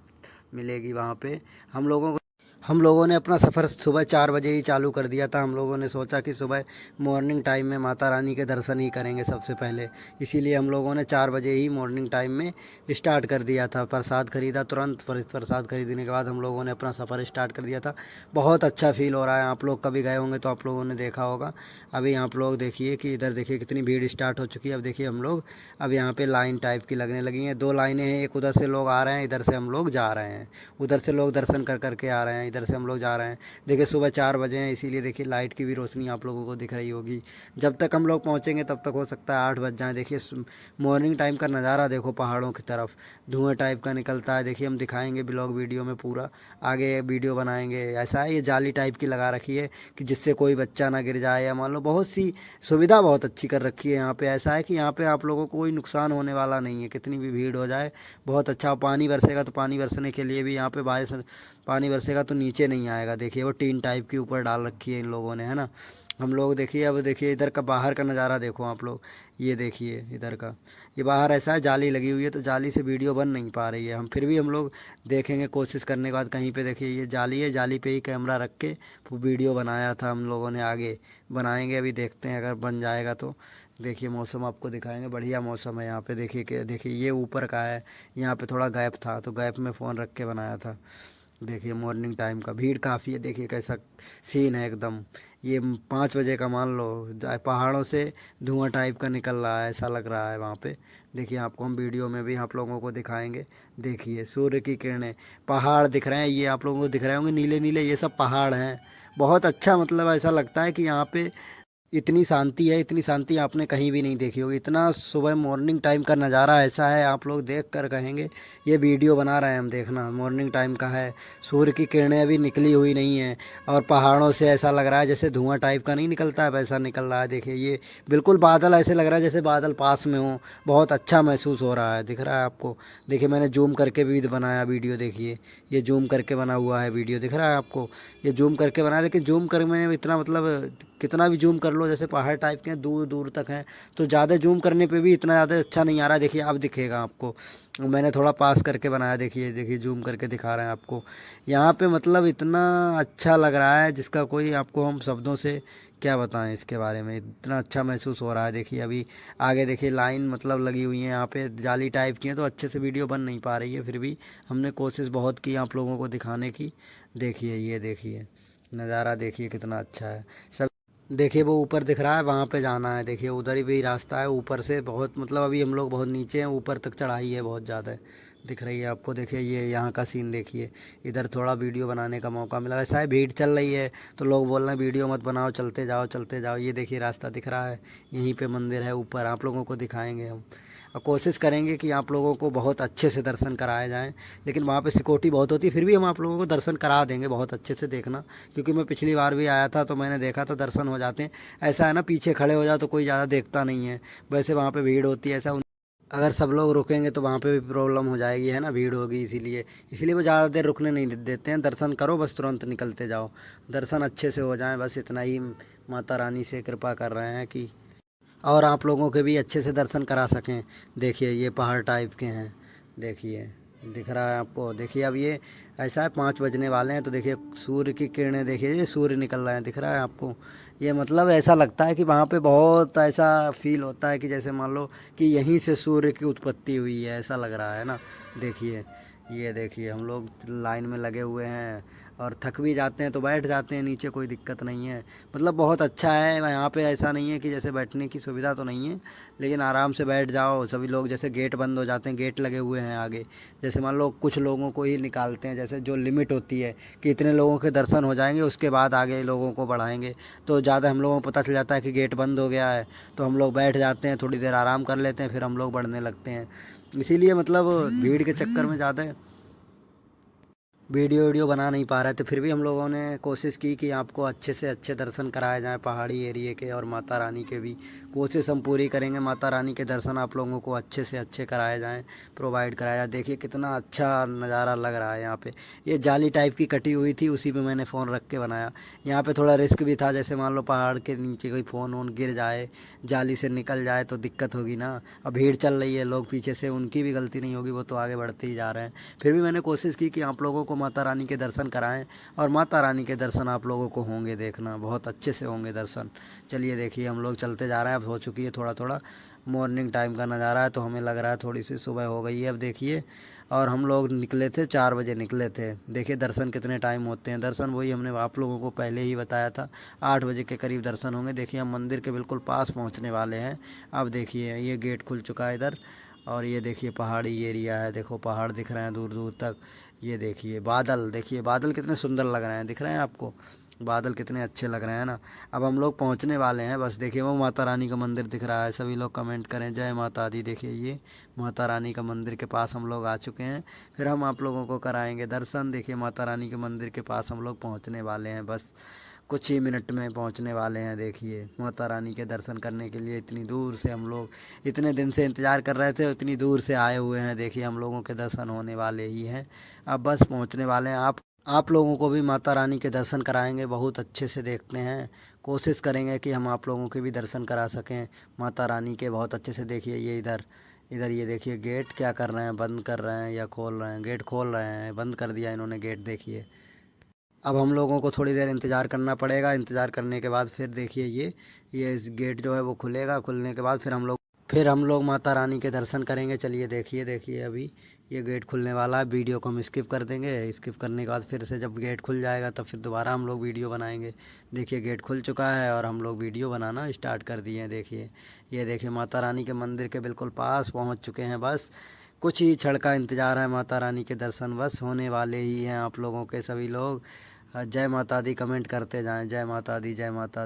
मिलेगी वहाँ पे हम लोगों को। हम लोगों ने अपना सफ़र सुबह 4 बजे ही चालू कर दिया था। हम लोगों ने सोचा कि सुबह मॉर्निंग टाइम में माता रानी के दर्शन ही करेंगे सबसे पहले, इसीलिए हम लोगों ने 4 बजे ही मॉर्निंग टाइम में स्टार्ट कर दिया था। प्रसाद खरीदा तुरंत, प्रसाद खरीदने के बाद हम लोगों ने अपना सफ़र स्टार्ट कर दिया था। बहुत अच्छा फील हो रहा है। आप लोग कभी गए होंगे तो आप लोगों ने देखा होगा। अभी आप लोग देखिए कि इधर देखिए कितनी भीड़ स्टार्ट हो चुकी है। अब देखिए हम लोग अब यहाँ पे लाइन टाइप की लगने लगी हैं। 2 लाइनें हैं, एक उधर से लोग आ रहे हैं, इधर से हम लोग जा रहे हैं। उधर से लोग दर्शन कर करके आ रहे हैं, इधर से हम लोग जा रहे हैं। देखिए सुबह 4 बजे हैं, इसीलिए देखिए लाइट की भी रोशनी आप लोगों को दिख रही होगी। जब तक हम लोग पहुँचेंगे तब तक हो सकता है 8 बज जाए। देखिए मॉर्निंग टाइम का नज़ारा देखो, पहाड़ों की तरफ धुआं टाइप का निकलता है। देखिए हम दिखाएंगे ब्लॉग वीडियो में, पूरा आगे वीडियो बनाएंगे। ऐसा है, ये जाली टाइप की लगा रखी है कि जिससे कोई बच्चा ना गिर जाए, या मान लो बहुत सी सुविधा बहुत अच्छी कर रखी है यहाँ पे। ऐसा है कि यहाँ पे आप लोगों को कोई नुकसान होने वाला नहीं है, कितनी भी भीड़ हो जाए। बहुत अच्छा पानी बरसेगा तो पानी बरसने के लिए भी यहाँ पे बारिश, पानी बरसेगा तो नीचे नहीं आएगा। देखिए वो टीन टाइप की ऊपर डाल रखी है इन लोगों ने, है ना। हम लोग देखिए, अब देखिए इधर का बाहर का नज़ारा देखो आप लोग। ये देखिए इधर का, ये बाहर ऐसा है जाली लगी हुई है तो जाली से वीडियो बन नहीं पा रही है। हम फिर भी हम लोग देखेंगे कोशिश करने के बाद। कहीं पे देखिए ये जाली है, जाली पे ही कैमरा रख के वीडियो बनाया था हम लोगों ने। आगे बनाएंगे, अभी देखते हैं अगर बन जाएगा तो। देखिए मौसम आपको दिखाएंगे, बढ़िया मौसम है यहाँ पे। देखिए कि देखिए ये ऊपर का है, यहाँ पे थोड़ा गैप था तो गैप में फ़ोन रख के बनाया था। देखिए मॉर्निंग टाइम का भीड़ काफ़ी है, देखिए कैसा सीन है एकदम। ये 5 बजे का मान लो, पहाड़ों से धुआं टाइप का निकल रहा है, ऐसा लग रहा है वहाँ पे। देखिए आपको हम वीडियो में भी आप लोगों को दिखाएंगे। देखिए सूर्य की किरणें, पहाड़ दिख रहे हैं, ये आप लोगों को दिख रहे होंगे नीले नीले, ये सब पहाड़ हैं। बहुत अच्छा, मतलब ऐसा लगता है कि यहाँ पे इतनी शांति है, इतनी शांति आपने कहीं भी नहीं देखी होगी। इतना सुबह मॉर्निंग टाइम का नज़ारा ऐसा है, आप लोग देख कर कहेंगे ये वीडियो बना रहे हैं हम। देखना मॉर्निंग टाइम का है, सूर्य की किरणें अभी निकली हुई नहीं हैं, और पहाड़ों से ऐसा लग रहा है जैसे धुआं टाइप का नहीं निकलता है वैसा निकल रहा है। देखिए ये बिल्कुल बादल ऐसे लग रहा है जैसे बादल पास में हो। बहुत अच्छा महसूस हो रहा है, दिख रहा है आपको। देखिए मैंने जूम करके भी बनाया वीडियो, देखिए ये जूम करके बना हुआ है वीडियो, दिख रहा है आपको। ये जूम करके बनाया, लेकिन जूम कर में इतना, मतलब कितना भी जूम कर लो, जैसे पहाड़ टाइप के हैं दूर दूर तक हैं, तो ज़्यादा जूम करने पे भी इतना ज़्यादा अच्छा नहीं आ रहा है। देखिए अब दिखेगा आपको, मैंने थोड़ा पास करके बनाया। देखिए देखिए जूम करके दिखा रहे हैं आपको यहाँ पे, मतलब इतना अच्छा लग रहा है जिसका कोई आपको हम शब्दों से क्या बताएं इसके बारे में। इतना अच्छा महसूस हो रहा है। देखिए अभी आगे देखिए लाइन मतलब लगी हुई है यहाँ पे, जाली टाइप की है तो अच्छे से वीडियो बन नहीं पा रही है, फिर भी हमने कोशिश बहुत की आप लोगों को दिखाने की। देखिए ये देखिए नज़ारा, देखिए कितना अच्छा है सब। देखिए वो ऊपर दिख रहा है, वहाँ पे जाना है। देखिए उधर ही भी रास्ता है ऊपर से, बहुत मतलब अभी हम लोग बहुत नीचे हैं, ऊपर तक चढ़ाई है बहुत ज़्यादा, दिख रही है आपको। देखिए ये यहाँ का सीन देखिए, इधर थोड़ा वीडियो बनाने का मौका मिला। वैसा है भीड़ चल रही है तो लोग बोल रहे हैं वीडियो मत बनाओ, चलते जाओ चलते जाओ। ये देखिए रास्ता दिख रहा है, यहीं पे मंदिर है ऊपर, आप लोगों को दिखाएंगे हम। और कोशिश करेंगे कि आप लोगों को बहुत अच्छे से दर्शन कराए जाएँ। लेकिन वहाँ पे सिक्योरिटी बहुत होती है, फिर भी हम आप लोगों को दर्शन करा देंगे बहुत अच्छे से, देखना। क्योंकि मैं पिछली बार भी आया था तो मैंने देखा था दर्शन हो जाते हैं। ऐसा है ना, पीछे खड़े हो जाओ तो कोई ज़्यादा देखता नहीं है, वैसे वहाँ पे भीड़ होती है। ऐसा अगर सब लोग रुकेंगे तो वहाँ पे भी प्रॉब्लम हो जाएगी, है ना, भीड़ होगी। इसीलिए इसीलिए वो ज़्यादा देर रुकने नहीं देते हैं। दर्शन करो बस, तुरंत निकलते जाओ, दर्शन अच्छे से हो जाएं, बस इतना ही माता रानी से कृपा कर रहे हैं कि और आप लोगों के भी अच्छे से दर्शन करा सकें। देखिए ये पहाड़ टाइप के हैं, देखिए दिख रहा है आपको। देखिए अब ये ऐसा है 5 बजने वाले हैं तो देखिए सूर्य की किरणें, देखिए ये सूर्य निकल रहे हैं, दिख रहा है आपको। ये मतलब ऐसा लगता है कि वहाँ पे बहुत ऐसा फील होता है कि जैसे मान लो कि यहीं से सूर्य की उत्पत्ति हुई है, ऐसा लग रहा है ना। देखिए ये देखिए हम लोग लाइन में लगे हुए हैं, और थक भी जाते हैं तो बैठ जाते हैं नीचे, कोई दिक्कत नहीं है। मतलब बहुत अच्छा है यहाँ पे। ऐसा नहीं है कि जैसे बैठने की सुविधा तो नहीं है, लेकिन आराम से बैठ जाओ सभी लोग। जैसे गेट बंद हो जाते हैं, गेट लगे हुए हैं आगे, जैसे मान लो कुछ लोगों को ही निकालते हैं, जैसे जो लिमिट होती है कि इतने लोगों के दर्शन हो जाएंगे उसके बाद आगे लोगों को बढ़ाएंगे। तो ज़्यादा हम लोगों को पता चल जाता है कि गेट बंद हो गया है तो हम लोग बैठ जाते हैं, थोड़ी देर आराम कर लेते हैं, फिर हम लोग बढ़ने लगते हैं। इसीलिए मतलब भीड़ के चक्कर में ज़्यादा वीडियो बना नहीं पा रहे थे, फिर भी हम लोगों ने कोशिश की कि आपको अच्छे से अच्छे दर्शन कराए जाएं, पहाड़ी एरिए के और माता रानी के भी। कोशिश हम पूरी करेंगे माता रानी के दर्शन आप लोगों को अच्छे से अच्छे कराए जाएं, प्रोवाइड कराया जाए। देखिए कितना अच्छा नज़ारा लग रहा है यहाँ पे। ये जाली टाइप की कटी हुई थी, उसी पे मैंने फ़ोन रख के बनाया। यहाँ पे थोड़ा रिस्क भी था, जैसे मान लो पहाड़ के नीचे कोई फ़ोन वोन गिर जाए, जाली से निकल जाए तो दिक्कत होगी ना। अब भीड़ चल रही है, लोग पीछे से, उनकी भी गलती नहीं होगी, वो तो आगे बढ़ते ही जा रहे हैं। फिर भी मैंने कोशिश की कि आप लोगों को को माता रानी के दर्शन कराएं और माता रानी के दर्शन आप लोगों को होंगे, देखना बहुत अच्छे से होंगे दर्शन। चलिए देखिए हम लोग चलते जा रहे हैं, अब हो चुकी है थोड़ा थोड़ा मॉर्निंग टाइम का नज़ारा है, तो हमें लग रहा है थोड़ी सी सुबह हो गई है अब देखिए। और हम लोग निकले थे 4 बजे निकले थे। देखिए दर्शन कितने टाइम होते हैं, दर्शन वही हमने आप लोगों को पहले ही बताया था, 8 बजे के करीब दर्शन होंगे। देखिए हम मंदिर के बिल्कुल पास पहुंचने वाले हैं। अब देखिए ये गेट खुल चुका है इधर, और ये देखिए पहाड़ी एरिया है, देखो पहाड़ दिख रहे हैं दूर दूर तक। ये देखिए बादल, देखिए बादल कितने सुंदर लग रहे हैं, दिख रहे हैं आपको बादल कितने अच्छे लग रहे हैं ना। अब हम लोग पहुंचने वाले हैं बस। देखिए वो माता रानी का मंदिर दिख रहा है, सभी लोग कमेंट करें जय माता दी। देखिए ये माता रानी का मंदिर के पास हम लोग आ चुके हैं, फिर हम आप लोगों को कराएंगे दर्शन। देखिए माता रानी के मंदिर के पास हम लोग पहुंचने वाले हैं, बस कुछ ही मिनट में पहुंचने वाले हैं। देखिए माता रानी के दर्शन करने के लिए इतनी दूर से हम लोग इतने दिन से इंतज़ार कर रहे थे, इतनी दूर से आए हुए हैं। देखिए हम लोगों के दर्शन होने वाले ही हैं, अब बस पहुंचने वाले हैं। आप लोगों को भी माता रानी के दर्शन कराएंगे, बहुत अच्छे से देखते हैं, कोशिश करेंगे कि हम आप लोगों के भी दर्शन करा सकें माता रानी के बहुत अच्छे से। देखिए ये इधर इधर ये देखिए गेट क्या कर रहे हैं, बंद कर रहे हैं या खोल रहे हैं? गेट खोल रहे हैं, बंद कर दिया इन्होंने गेट देखिए। अब हम लोगों को थोड़ी देर इंतज़ार करना पड़ेगा, इंतज़ार करने के बाद फिर देखिए ये इस गेट जो है वो खुलेगा, खुलने के बाद फिर हम लोग माता रानी के दर्शन करेंगे। चलिए देखिए देखिए अभी ये गेट खुलने वाला है, वीडियो को हम स्किप कर देंगे, स्किप करने के बाद फिर से जब गेट खुल जाएगा तब फिर दोबारा हम लोग वीडियो बनाएंगे। देखिए गेट खुल चुका है और हम लोग वीडियो बनाना स्टार्ट कर दिए हैं। देखिए ये देखिए माता रानी के मंदिर के बिल्कुल पास पहुंच चुके हैं, बस कुछ ही क्षण का इंतज़ार है, माता रानी के दर्शन बस होने वाले ही हैं। आप लोगों के सभी लोग जय माता दी कमेंट करते जाएं, जय माता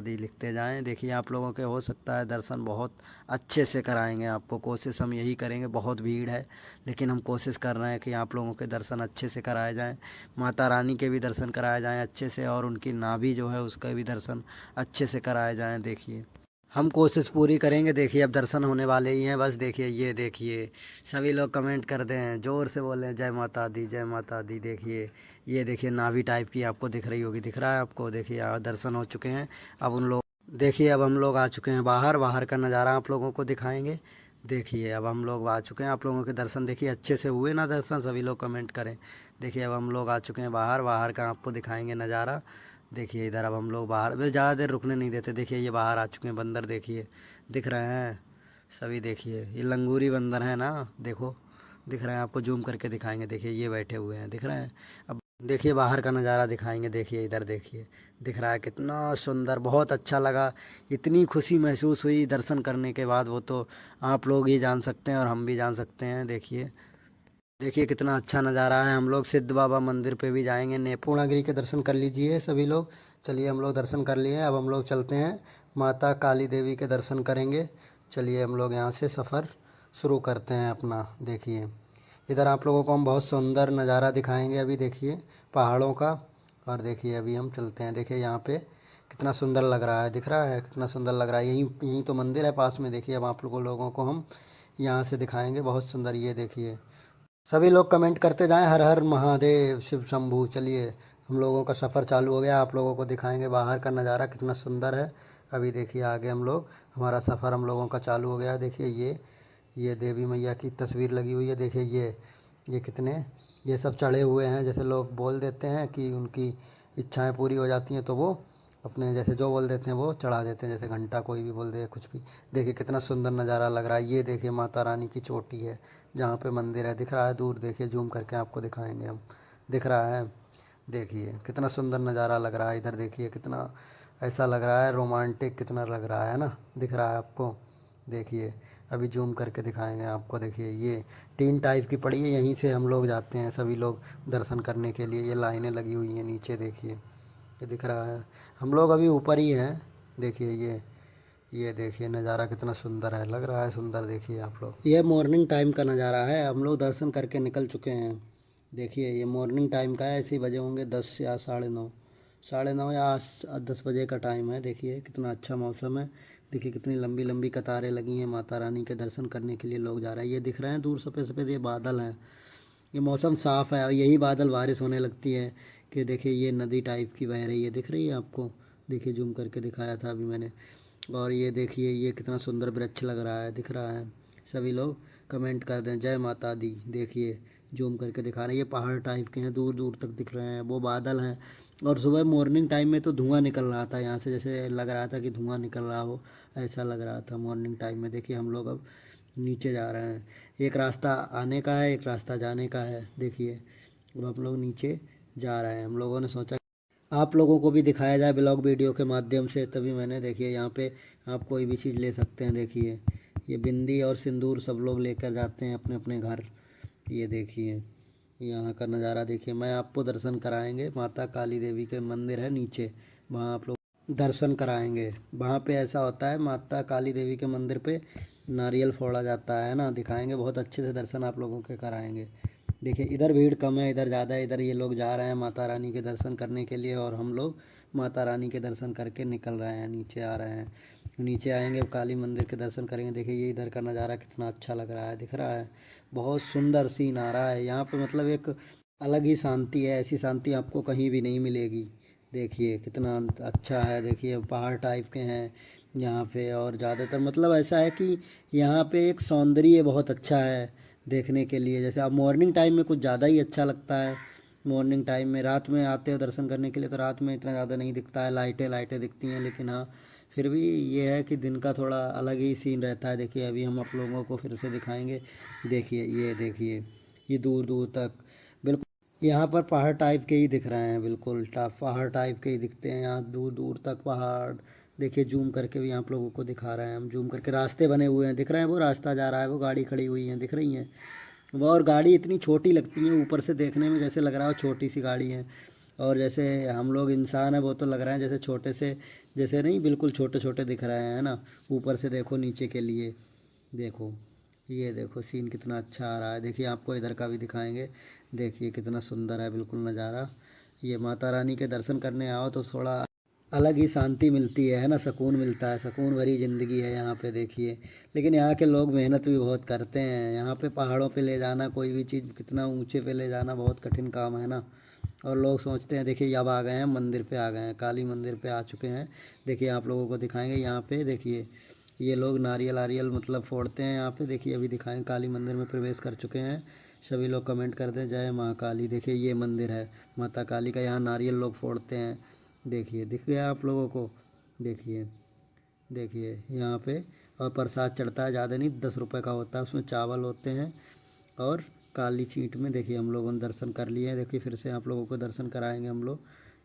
दी लिखते जाएं। देखिए आप लोगों के हो सकता है दर्शन बहुत अच्छे से कराएंगे आपको, कोशिश हम यही करेंगे। बहुत भीड़ है लेकिन हम कोशिश कर रहे हैं कि आप लोगों के दर्शन अच्छे से कराए जाएं, माता रानी के भी दर्शन कराए जाएं अच्छे से, और उनकी नाभि जो है उसका भी दर्शन अच्छे से कराए जाएं। देखिए हम कोशिश पूरी करेंगे। देखिए अब दर्शन होने वाले ही हैं, बस देखिए ये देखिए सभी लोग कमेंट कर दें, ज़ोर से बोलें जय माता दी जय माता दी। देखिए ये देखिए नाभि टाइप की आपको दिख रही होगी, दिख रहा है आपको? देखिए दर्शन हो चुके हैं। अब उन लोग देखिए अब हम लोग आ चुके हैं बाहर, बाहर का नज़ारा आप लोगों को दिखाएंगे। देखिए अब हम लोग आ चुके हैं, आप लोगों के दर्शन देखिए अच्छे से हुए ना दर्शन, सभी लोग कमेंट करें। देखिए अब हम लोग आ चुके हैं बाहर, बाहर का आपको दिखाएंगे नज़ारा। देखिए इधर अब हम लोग बाहर, वे ज़्यादा देर रुकने नहीं देते। देखिए ये बाहर आ चुके हैं, बंदर देखिए दिख रहे हैं सभी। देखिए ये लंगूरी बंदर है ना, देखो दिख रहे हैं आपको, जूम करके दिखाएंगे। देखिए ये बैठे हुए हैं, दिख रहे हैं। अब देखिए बाहर का नज़ारा दिखाएंगे। देखिए इधर देखिए दिख रहा है कितना सुंदर, बहुत अच्छा लगा, इतनी खुशी महसूस हुई दर्शन करने के बाद, वो तो आप लोग ही जान सकते हैं और हम भी जान सकते हैं। देखिए देखिए कितना अच्छा नज़ारा है। हम लोग सिद्ध बाबा मंदिर पे भी जाएंगे, ने पूर्णागिरि के दर्शन कर लीजिए सभी लोग। चलिए हम लोग दर्शन कर लिए, अब हम लोग चलते हैं माता काली देवी के दर्शन करेंगे। चलिए हम लोग यहाँ से सफ़र शुरू करते हैं अपना। देखिए इधर आप लोगों को हम बहुत सुंदर नज़ारा दिखाएंगे अभी, देखिए पहाड़ों का। और देखिए अभी हम चलते हैं, देखिए यहाँ पे कितना सुंदर लग रहा है, दिख रहा है कितना सुंदर लग रहा है। यहीं यहीं तो मंदिर है पास में। देखिए अब आप लोगों को हम यहाँ से दिखाएंगे, बहुत सुंदर। ये देखिए सभी लोग कमेंट करते जाएं हर हर महादेव शिव शंभू। चलिए हम लोगों का सफ़र चालू हो गया, आप लोगों को दिखाएंगे बाहर का नज़ारा कितना सुंदर है। अभी देखिए आगे हम लोग, हमारा सफ़र हम लोगों का चालू हो गया है। देखिए ये देवी मैया की तस्वीर लगी हुई है। देखिए ये कितने ये सब चढ़े हुए हैं, जैसे लोग बोल देते हैं कि उनकी इच्छाएं पूरी हो जाती हैं तो वो अपने जैसे जो बोल देते हैं वो चढ़ा देते हैं, जैसे घंटा कोई भी बोल दे कुछ भी। देखिए कितना सुंदर नज़ारा लग रहा है। ये देखिए माता रानी की चोटी है जहाँ पे मंदिर है, दिख रहा है दूर। देखिए जूम करके आपको दिखाएंगे हम, दिख रहा है? देखिए कितना सुंदर नज़ारा लग रहा है। इधर देखिए कितना ऐसा लग रहा है रोमांटिक, कितना लग रहा है ना, दिख रहा है आपको? देखिए अभी जूम करके दिखाएंगे आपको। देखिए ये टीन टाइप की पड़ी है, यहीं से हम लोग जाते हैं सभी लोग दर्शन करने के लिए। ये लाइनें लगी हुई हैं नीचे, देखिए ये दिख रहा है। हम लोग अभी ऊपर ही हैं। देखिए ये देखिए नज़ारा कितना सुंदर है, लग रहा है सुंदर। देखिए आप लोग ये मॉर्निंग टाइम का नज़ारा है, हम लोग दर्शन करके निकल चुके हैं। देखिए ये मॉर्निंग टाइम का है, ऐसे ही बजे होंगे 10 या 9:30, 9:30 या 10 बजे का टाइम है। देखिए कितना अच्छा मौसम है। देखिए कितनी लंबी लंबी कतारें लगी हैं, माता रानी के दर्शन करने के लिए लोग जा रहे हैं। ये दिख रहे हैं दूर सफ़ेद सफ़ेद, ये बादल हैं। ये मौसम साफ़ है और यही बादल बारिश होने लगती है। कि देखिए ये नदी टाइप की बह रही है, दिख रही है आपको? देखिए जूम करके दिखाया था अभी मैंने। और ये देखिए ये कितना सुंदर वृक्ष लग रहा है, दिख रहा है? सभी लोग कमेंट कर दें। जय माता दी। देखिए जूम करके दिखा रहे हैं, ये पहाड़ टाइप के हैं, दूर दूर तक दिख रहे हैं, वो बादल हैं। और सुबह मॉर्निंग टाइम में तो धुआं निकल रहा था यहाँ से, जैसे लग रहा था कि धुआं निकल रहा हो, ऐसा लग रहा था मॉर्निंग टाइम में। देखिए हम लोग अब नीचे जा रहे हैं, एक रास्ता आने का है, एक रास्ता जाने का है। देखिए अब हम लोग नीचे जा रहे हैं। हम लोगों ने सोचा आप लोगों को भी दिखाया जाए ब्लॉग वीडियो के माध्यम से, तभी मैंने देखिए यहाँ पे आप कोई भी चीज़ ले सकते हैं। देखिए ये बिंदी और सिंदूर सब लोग लेकर जाते हैं अपने अपने घर। ये देखिए यहाँ का नज़ारा देखिए। मैं आपको दर्शन कराएंगे, माता काली देवी के मंदिर है नीचे, वहाँ आप लोग दर्शन कराएंगे। वहाँ पे ऐसा होता है, माता काली देवी के मंदिर पे नारियल फोड़ा जाता है ना, दिखाएंगे, बहुत अच्छे से दर्शन आप लोगों के कराएंगे। देखिए इधर भीड़ कम है, इधर ज़्यादा है। इधर ये लोग जा रहे हैं माता रानी के दर्शन करने के लिए, और हम लोग माता रानी के दर्शन करके निकल रहे हैं, नीचे आ रहे हैं। नीचे आएंगे काली मंदिर के दर्शन करेंगे। देखिए ये इधर का नज़ारा कितना अच्छा लग रहा है, दिख रहा है, बहुत सुंदर सीन आ रहा है यहाँ पे। मतलब एक अलग ही शांति है, ऐसी शांति आपको कहीं भी नहीं मिलेगी। देखिए कितना अच्छा है। देखिए पहाड़ टाइप के हैं यहाँ पे, और ज़्यादातर मतलब ऐसा है कि यहाँ पे एक सौंदर्य बहुत अच्छा है देखने के लिए। जैसे आप मॉर्निंग टाइम में कुछ ज़्यादा ही अच्छा लगता है। मॉर्निंग टाइम में, रात में आते हो दर्शन करने के लिए तो रात में इतना ज़्यादा नहीं दिखता है, लाइटें लाइटें दिखती हैं, लेकिन हाँ फिर भी ये है कि दिन का थोड़ा अलग ही सीन रहता है। देखिए अभी हम आप लोगों को फिर से दिखाएंगे। देखिए ये देखिए, ये दूर दूर तक बिल्कुल यहाँ पर पहाड़ टाइप के ही दिख रहे हैं, बिल्कुल पहाड़ टाइप के ही दिखते हैं यहाँ, दूर दूर तक पहाड़। देखिए जूम करके भी आप लोगों को दिखा रहे हैं हम, जूम करके रास्ते बने हुए हैं, दिख रहे हैं, वो रास्ता जा रहा है, वो गाड़ी खड़ी हुई है, दिख रही हैं वो। और गाड़ी इतनी छोटी लगती है ऊपर से देखने में, जैसे लग रहा है छोटी सी गाड़ी है, और जैसे हम लोग इंसान है वो तो लग रहे हैं जैसे छोटे से, जैसे नहीं, बिल्कुल छोटे छोटे दिख रहे हैं ना ऊपर से। देखो नीचे के लिए, देखो ये देखो सीन कितना अच्छा आ रहा है। देखिए आपको इधर का भी दिखाएंगे। देखिए कितना सुंदर है बिल्कुल नज़ारा। ये माता रानी के दर्शन करने आओ तो थोड़ा अलग ही शांति मिलती है ना, सुकून मिलता है, सुकून भरी ज़िंदगी है यहाँ पे। देखिए लेकिन यहाँ के लोग मेहनत भी बहुत करते हैं। यहाँ पे पहाड़ों पे ले जाना कोई भी चीज़, कितना ऊंचे पे ले जाना बहुत कठिन काम है ना। और लोग सोचते हैं, देखिए अब आ गए हैं मंदिर पे, आ गए हैं काली मंदिर पे आ चुके हैं। देखिए आप लोगों को दिखाएंगे यहाँ पे। देखिए ये लोग नारियल आरियल मतलब फोड़ते हैं यहाँ पे। देखिए अभी दिखाएंगे, काली मंदिर में प्रवेश कर चुके हैं। सभी लोग कमेंट कर दें जय माँ काली। देखिए ये मंदिर है माता काली का, यहाँ नारियल लोग फोड़ते हैं। देखिए दिख गया आप लोगों को। देखिए देखिए यहाँ पे, और प्रसाद चढ़ता है, ज़्यादा नहीं, 10 रुपये का होता है, उसमें चावल होते हैं और काली चींट में। देखिए हम लोगों ने दर्शन कर लिए हैं। देखिए फिर से आप लोगों को दर्शन कराएंगे हम लोग।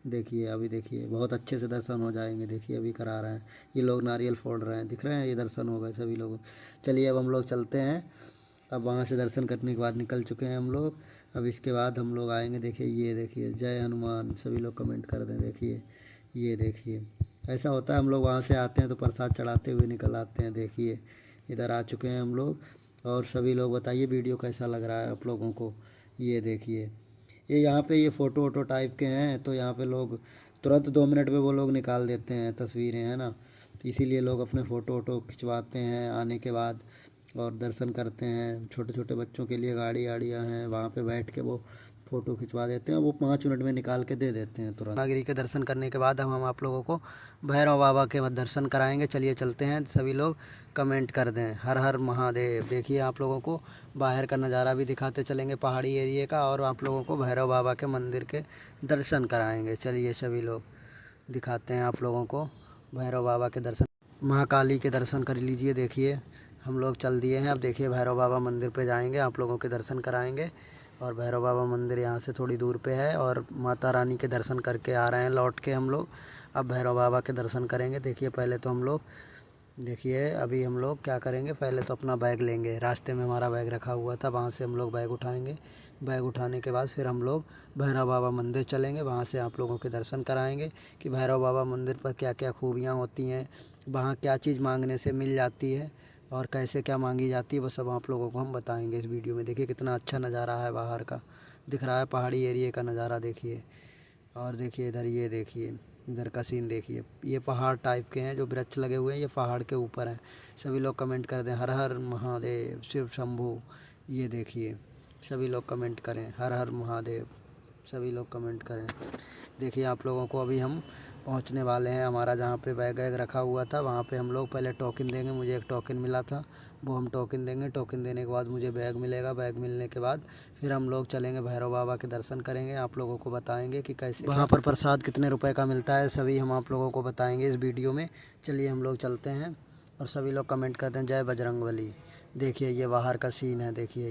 देखिए अभी देखिए बहुत अच्छे से दर्शन हो जाएंगे। देखिए अभी करा रहे हैं ये लोग, नारियल फोड़ रहे हैं, दिख रहे हैं, ये दर्शन हो गए सभी लोगों। चलिए अब हम लोग चलते हैं। अब वहाँ से दर्शन करने के बाद निकल चुके हैं हम लोग। अब इसके बाद हम लोग आएंगे। देखिए ये देखिए, जय हनुमान, सभी लोग कमेंट कर दें। देखिए ये देखिए, ऐसा होता है, हम लोग वहाँ से आते हैं तो प्रसाद चढ़ाते हुए निकल आते हैं। देखिए इधर आ चुके हैं हम लोग। और सभी लोग बताइए वीडियो कैसा लग रहा है आप लोगों को। ये देखिए ये यहाँ पे ये फ़ोटो वोटो टाइप के हैं, तो यहाँ पे लोग तुरंत 2 मिनट में वो लोग निकाल देते हैं तस्वीरें, है ना। तो इसीलिए लोग अपने फ़ोटो वोटो खिंचवाते हैं आने के बाद, और दर्शन करते हैं। छोटे छोटे बच्चों के लिए गाड़ी आड़ियाँ हैं, वहाँ पे बैठ के वो फ़ोटो खिंचवा देते हैं, वो 5 मिनट में निकाल के दे देते हैं तुरंत। नागिरी के दर्शन करने के बाद हम आप लोगों को भैरव बाबा के दर्शन कराएंगे। चलिए चलते हैं, सभी लोग कमेंट कर दें हर हर महादेव। देखिए आप लोगों को बाहर का नज़ारा भी दिखाते चलेंगे पहाड़ी एरिए का, और आप लोगों को भैरव बाबा के मंदिर के दर्शन कराएंगे। चलिए सभी लोग दिखाते हैं आप लोगों को भैरव बाबा के दर्शन, महाकाली के दर्शन कर लीजिए। देखिए हम लोग चल दिए हैं। अब देखिए भैरव बाबा मंदिर पे जाएंगे, आप लोगों के दर्शन कराएंगे। और भैरव बाबा मंदिर यहाँ से थोड़ी दूर पे है, और माता रानी के दर्शन करके आ रहे हैं लौट के हम लोग। अब भैरव बाबा के दर्शन करेंगे। देखिए पहले तो हम लोग, देखिए अभी हम लोग क्या करेंगे, पहले तो अपना बैग लेंगे। रास्ते में हमारा बैग रखा हुआ था, वहाँ से हम लोग बैग उठाएंगे। बैग उठाने के बाद फिर हम लोग भैरव बाबा मंदिर चलेंगे, वहाँ से आप लोगों के दर्शन कराएंगे कि भैरव बाबा मंदिर पर क्या क्या खूबियाँ होती हैं, वहाँ क्या चीज़ मांगने से मिल जाती है, और कैसे क्या मांगी जाती है, वो सब आप लोगों को हम बताएंगे इस वीडियो में। देखिए कितना अच्छा नज़ारा है बाहर का, दिख रहा है पहाड़ी एरिए का नज़ारा। देखिए और देखिए इधर, ये देखिए इधर का सीन देखिए, ये पहाड़ टाइप के हैं जो वृक्ष लगे हुए हैं, ये पहाड़ के ऊपर हैं। सभी लोग कमेंट कर दें हर हर महादेव शिव शंभू। ये देखिए सभी लोग कमेंट करें हर हर महादेव, सभी लोग कमेंट करें। देखिए आप लोगों को अभी हम पहुंचने वाले हैं। हमारा जहाँ पे बैग वैग रखा हुआ था वहाँ पे हम लोग पहले टोकन देंगे। मुझे एक टोकन मिला था, वो हम टोकन देंगे। टोकन देने के बाद मुझे बैग मिलेगा। बैग मिलने के बाद फिर हम लोग चलेंगे भैरव बाबा के दर्शन करेंगे। आप लोगों को बताएंगे कि कैसे वहाँ पर प्रसाद कितने रुपए का मिलता है, सभी हम आप लोगों को बताएंगे इस वीडियो में। चलिए हम लोग चलते हैं। और सभी लोग कमेंट करते हैं जय बजरंगबली। देखिए ये बाहर का सीन है। देखिए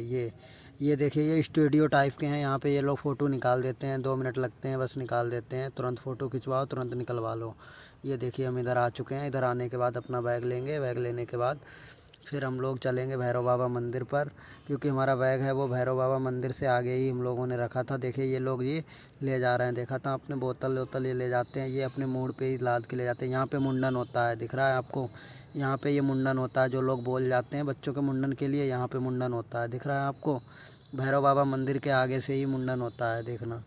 ये देखिए ये स्टूडियो टाइप के हैं। यहाँ पे ये लोग फ़ोटो निकाल देते हैं, 2 मिनट लगते हैं बस, निकाल देते हैं। तुरंत फ़ोटो खिंचवाओ, तुरंत निकलवा लो। ये देखिए हम इधर आ चुके हैं। इधर आने के बाद अपना बैग लेंगे। बैग लेने के बाद फिर हम लोग चलेंगे भैरव बाबा मंदिर पर, क्योंकि हमारा बैग है वो भैरव बाबा मंदिर से आगे ही हम लोगों ने रखा था। देखिए ये लोग ये ले जा रहे हैं, देखा था अपने बोतल वोतल ये ले जाते हैं। ये अपने मोड़ पे ही लाद के ले जाते हैं। यहाँ पे मुंडन होता है, दिख रहा है आपको? यहाँ पे ये मुंडन होता है। जो लोग बोल जाते हैं बच्चों के मुंडन के लिए, यहाँ पे मुंडन होता है, दिख रहा है आपको? भैरव बाबा मंदिर के आगे से ही मुंडन होता है, देखना।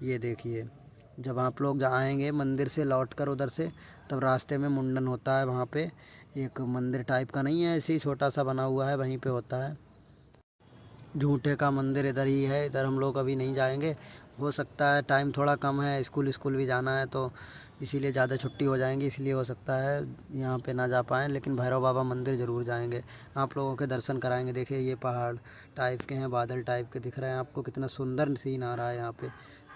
ये देखिए जब आप लोग आएंगे मंदिर से लौट कर उधर से, तब रास्ते में मुंडन होता है। वहाँ पे एक मंदिर टाइप का नहीं है, ऐसे ही छोटा सा बना हुआ है, वहीं पे होता है। झूठे का मंदिर इधर ही है। इधर हम लोग अभी नहीं जाएंगे। हो सकता है टाइम थोड़ा कम है, स्कूल भी जाना है, तो इसीलिए ज़्यादा छुट्टी हो जाएंगी, इसलिए हो सकता है यहाँ पे ना जा पाएँ। लेकिन भैरव बाबा मंदिर ज़रूर जाएंगे, आप लोगों के दर्शन कराएंगे। देखिए ये पहाड़ टाइप के हैं, बादल टाइप के दिख रहे हैं आपको। कितना सुंदर सीन आ रहा है यहाँ पे,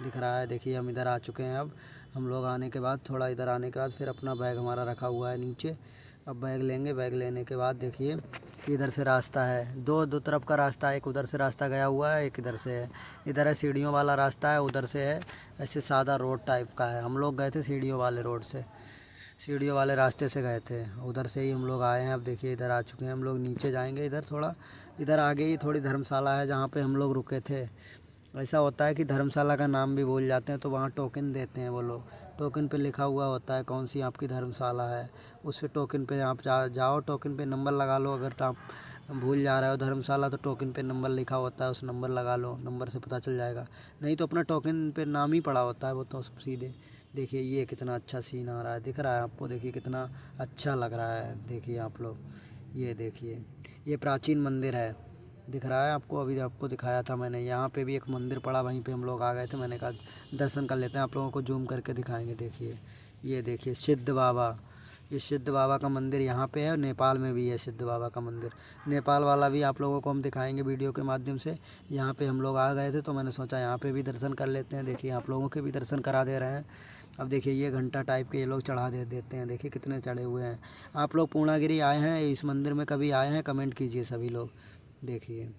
दिख रहा है? देखिए हम इधर आ चुके हैं। अब हम लोग आने के बाद, थोड़ा इधर आने के बाद फिर अपना बैग हमारा रखा हुआ है नीचे। अब बैग लेंगे। बैग लेने के बाद देखिए इधर से रास्ता है, दो तरफ का रास्ता है। एक उधर से रास्ता गया हुआ है, एक इधर से है। इधर है सीढ़ियों वाला रास्ता है, उधर से है ऐसे सादा रोड टाइप का है। हम लोग गए थे सीढ़ियों वाले रोड से, सीढ़ियों वाले रास्ते से गए थे, उधर से ही हम लोग आए हैं। अब देखिए इधर आ चुके हैं हम लोग। नीचे जाएंगे इधर थोड़ा, इधर आगे ही थोड़ी धर्मशाला है जहाँ पे हम लोग रुके थे। ऐसा होता है कि धर्मशाला का नाम भी भूल जाते हैं, तो वहाँ टोकन देते हैं वो लोग। टोकन पे लिखा हुआ होता है कौन सी आपकी धर्मशाला है, उस पे टोकन पे आप जाओ, टोकन पे नंबर लगा लो। अगर आप भूल जा रहे हो धर्मशाला, तो टोकन पे नंबर लिखा होता है, उस नंबर लगा लो, नंबर से पता चल जाएगा। नहीं तो अपना टोकन पे नाम ही पड़ा होता है वो तो सीधे। देखिए ये कितना अच्छा सीन आ रहा है, दिख रहा है आपको? देखिए कितना अच्छा लग रहा है, देखिए आप लोग। ये देखिए ये प्राचीन मंदिर है, दिख रहा है आपको? अभी आपको दिखाया था मैंने। यहाँ पे भी एक मंदिर पड़ा, वहीं पे हम लोग आ गए थे। मैंने कहा दर्शन कर लेते हैं, आप लोगों को जूम करके दिखाएंगे। देखिए ये देखिए सिद्ध बाबा, ये सिद्ध बाबा का मंदिर यहाँ पे है। और नेपाल में भी है सिद्ध बाबा का मंदिर। नेपाल वाला भी आप लोगों को हम दिखाएंगे वीडियो के माध्यम से। यहाँ पे हम लोग आ गए थे, तो मैंने सोचा यहाँ पे भी दर्शन कर लेते हैं। देखिए आप लोगों के भी दर्शन करा दे रहे हैं। अब देखिए ये घंटा टाइप के ये लोग चढ़ा देते हैं। देखिए कितने चढ़े हुए हैं। आप लोग पूर्णागिरी आए हैं, इस मंदिर में कभी आए हैं? कमेंट कीजिए सभी लोग। देखिए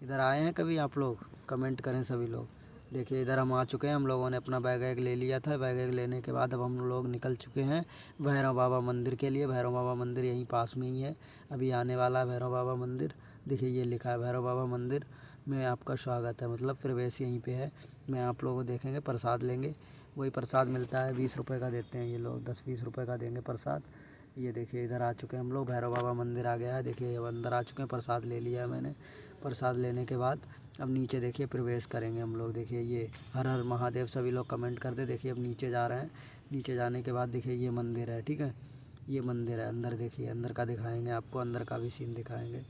इधर आए हैं कभी आप लोग? कमेंट करें सभी लोग। देखिए इधर हम आ चुके हैं। हम लोगों ने अपना बैग वैग ले लिया था। बैग वैग लेने के बाद अब हम लोग निकल चुके हैं भैरव बाबा मंदिर के लिए। भैरव बाबा मंदिर यहीं पास में ही है, अभी आने वाला है भैरव बाबा मंदिर। देखिए ये लिखा है भैरव बाबा मंदिर में आपका स्वागत है, मतलब प्रवेश यहीं पे है। मैं आप लोगों को देखेंगे, प्रसाद लेंगे। वही प्रसाद मिलता है, 20 रुपये का देते हैं ये लोग, 10-20 रुपये का देंगे प्रसाद। ये देखिए इधर आ चुके हैं हम लोग, भैरव बाबा मंदिर आ गया है। देखिए अब अंदर आ चुके हैं, प्रसाद ले लिया है मैंने। प्रसाद लेने के बाद अब नीचे देखिए प्रवेश करेंगे हम लोग। देखिए ये हर हर महादेव सभी लोग कमेंट कर दे। देखिए अब नीचे जा रहे हैं। नीचे जाने के बाद देखिए ये मंदिर है, ठीक है? ये मंदिर है। अंदर देखिए, अंदर का दिखाएंगे आपको, अंदर का भी सीन दिखाएंगे।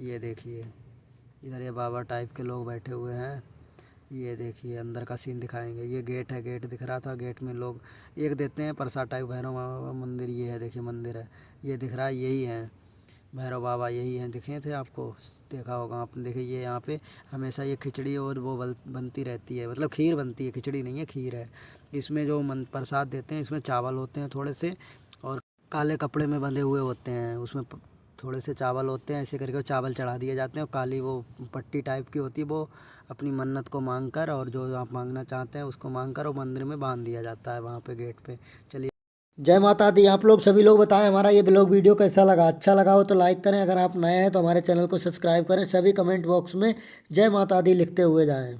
ये देखिए इधर ये बाबा टाइप के लोग बैठे हुए हैं। ये देखिए अंदर का सीन दिखाएंगे। ये गेट है, गेट दिख रहा था, गेट में लोग एक देते हैं प्रसाद टाइप। भैरव बाबा मंदिर ये है, देखिए मंदिर है, ये दिख रहा है, यही है भैरव बाबा, यही हैं। दिखे थे आपको? देखा होगा आपने। देखिए ये यहाँ पे हमेशा ये खिचड़ी और वो बनती रहती है, मतलब खीर बनती है, खिचड़ी नहीं है, खीर है। इसमें जो प्रसाद देते हैं, इसमें चावल होते हैं थोड़े से, और काले कपड़े में बंधे हुए होते हैं। उसमें थोड़े से चावल होते हैं, ऐसे करके वो चावल चढ़ा दिए जाते हैं। और काली वो पट्टी टाइप की होती है, वो अपनी मन्नत को मांग कर, और जो आप मांगना चाहते हैं उसको मांग कर, वो मंदिर में बांध दिया जाता है वहाँ पे गेट पे। चलिए जय माता दी। आप लोग सभी लोग बताएं हमारा ये ब्लॉग वीडियो कैसा लगा। अच्छा लगा हो तो लाइक करें, अगर आप नए हैं तो हमारे चैनल को सब्सक्राइब करें। सभी कमेंट बॉक्स में जय माता दी लिखते हुए जाएं।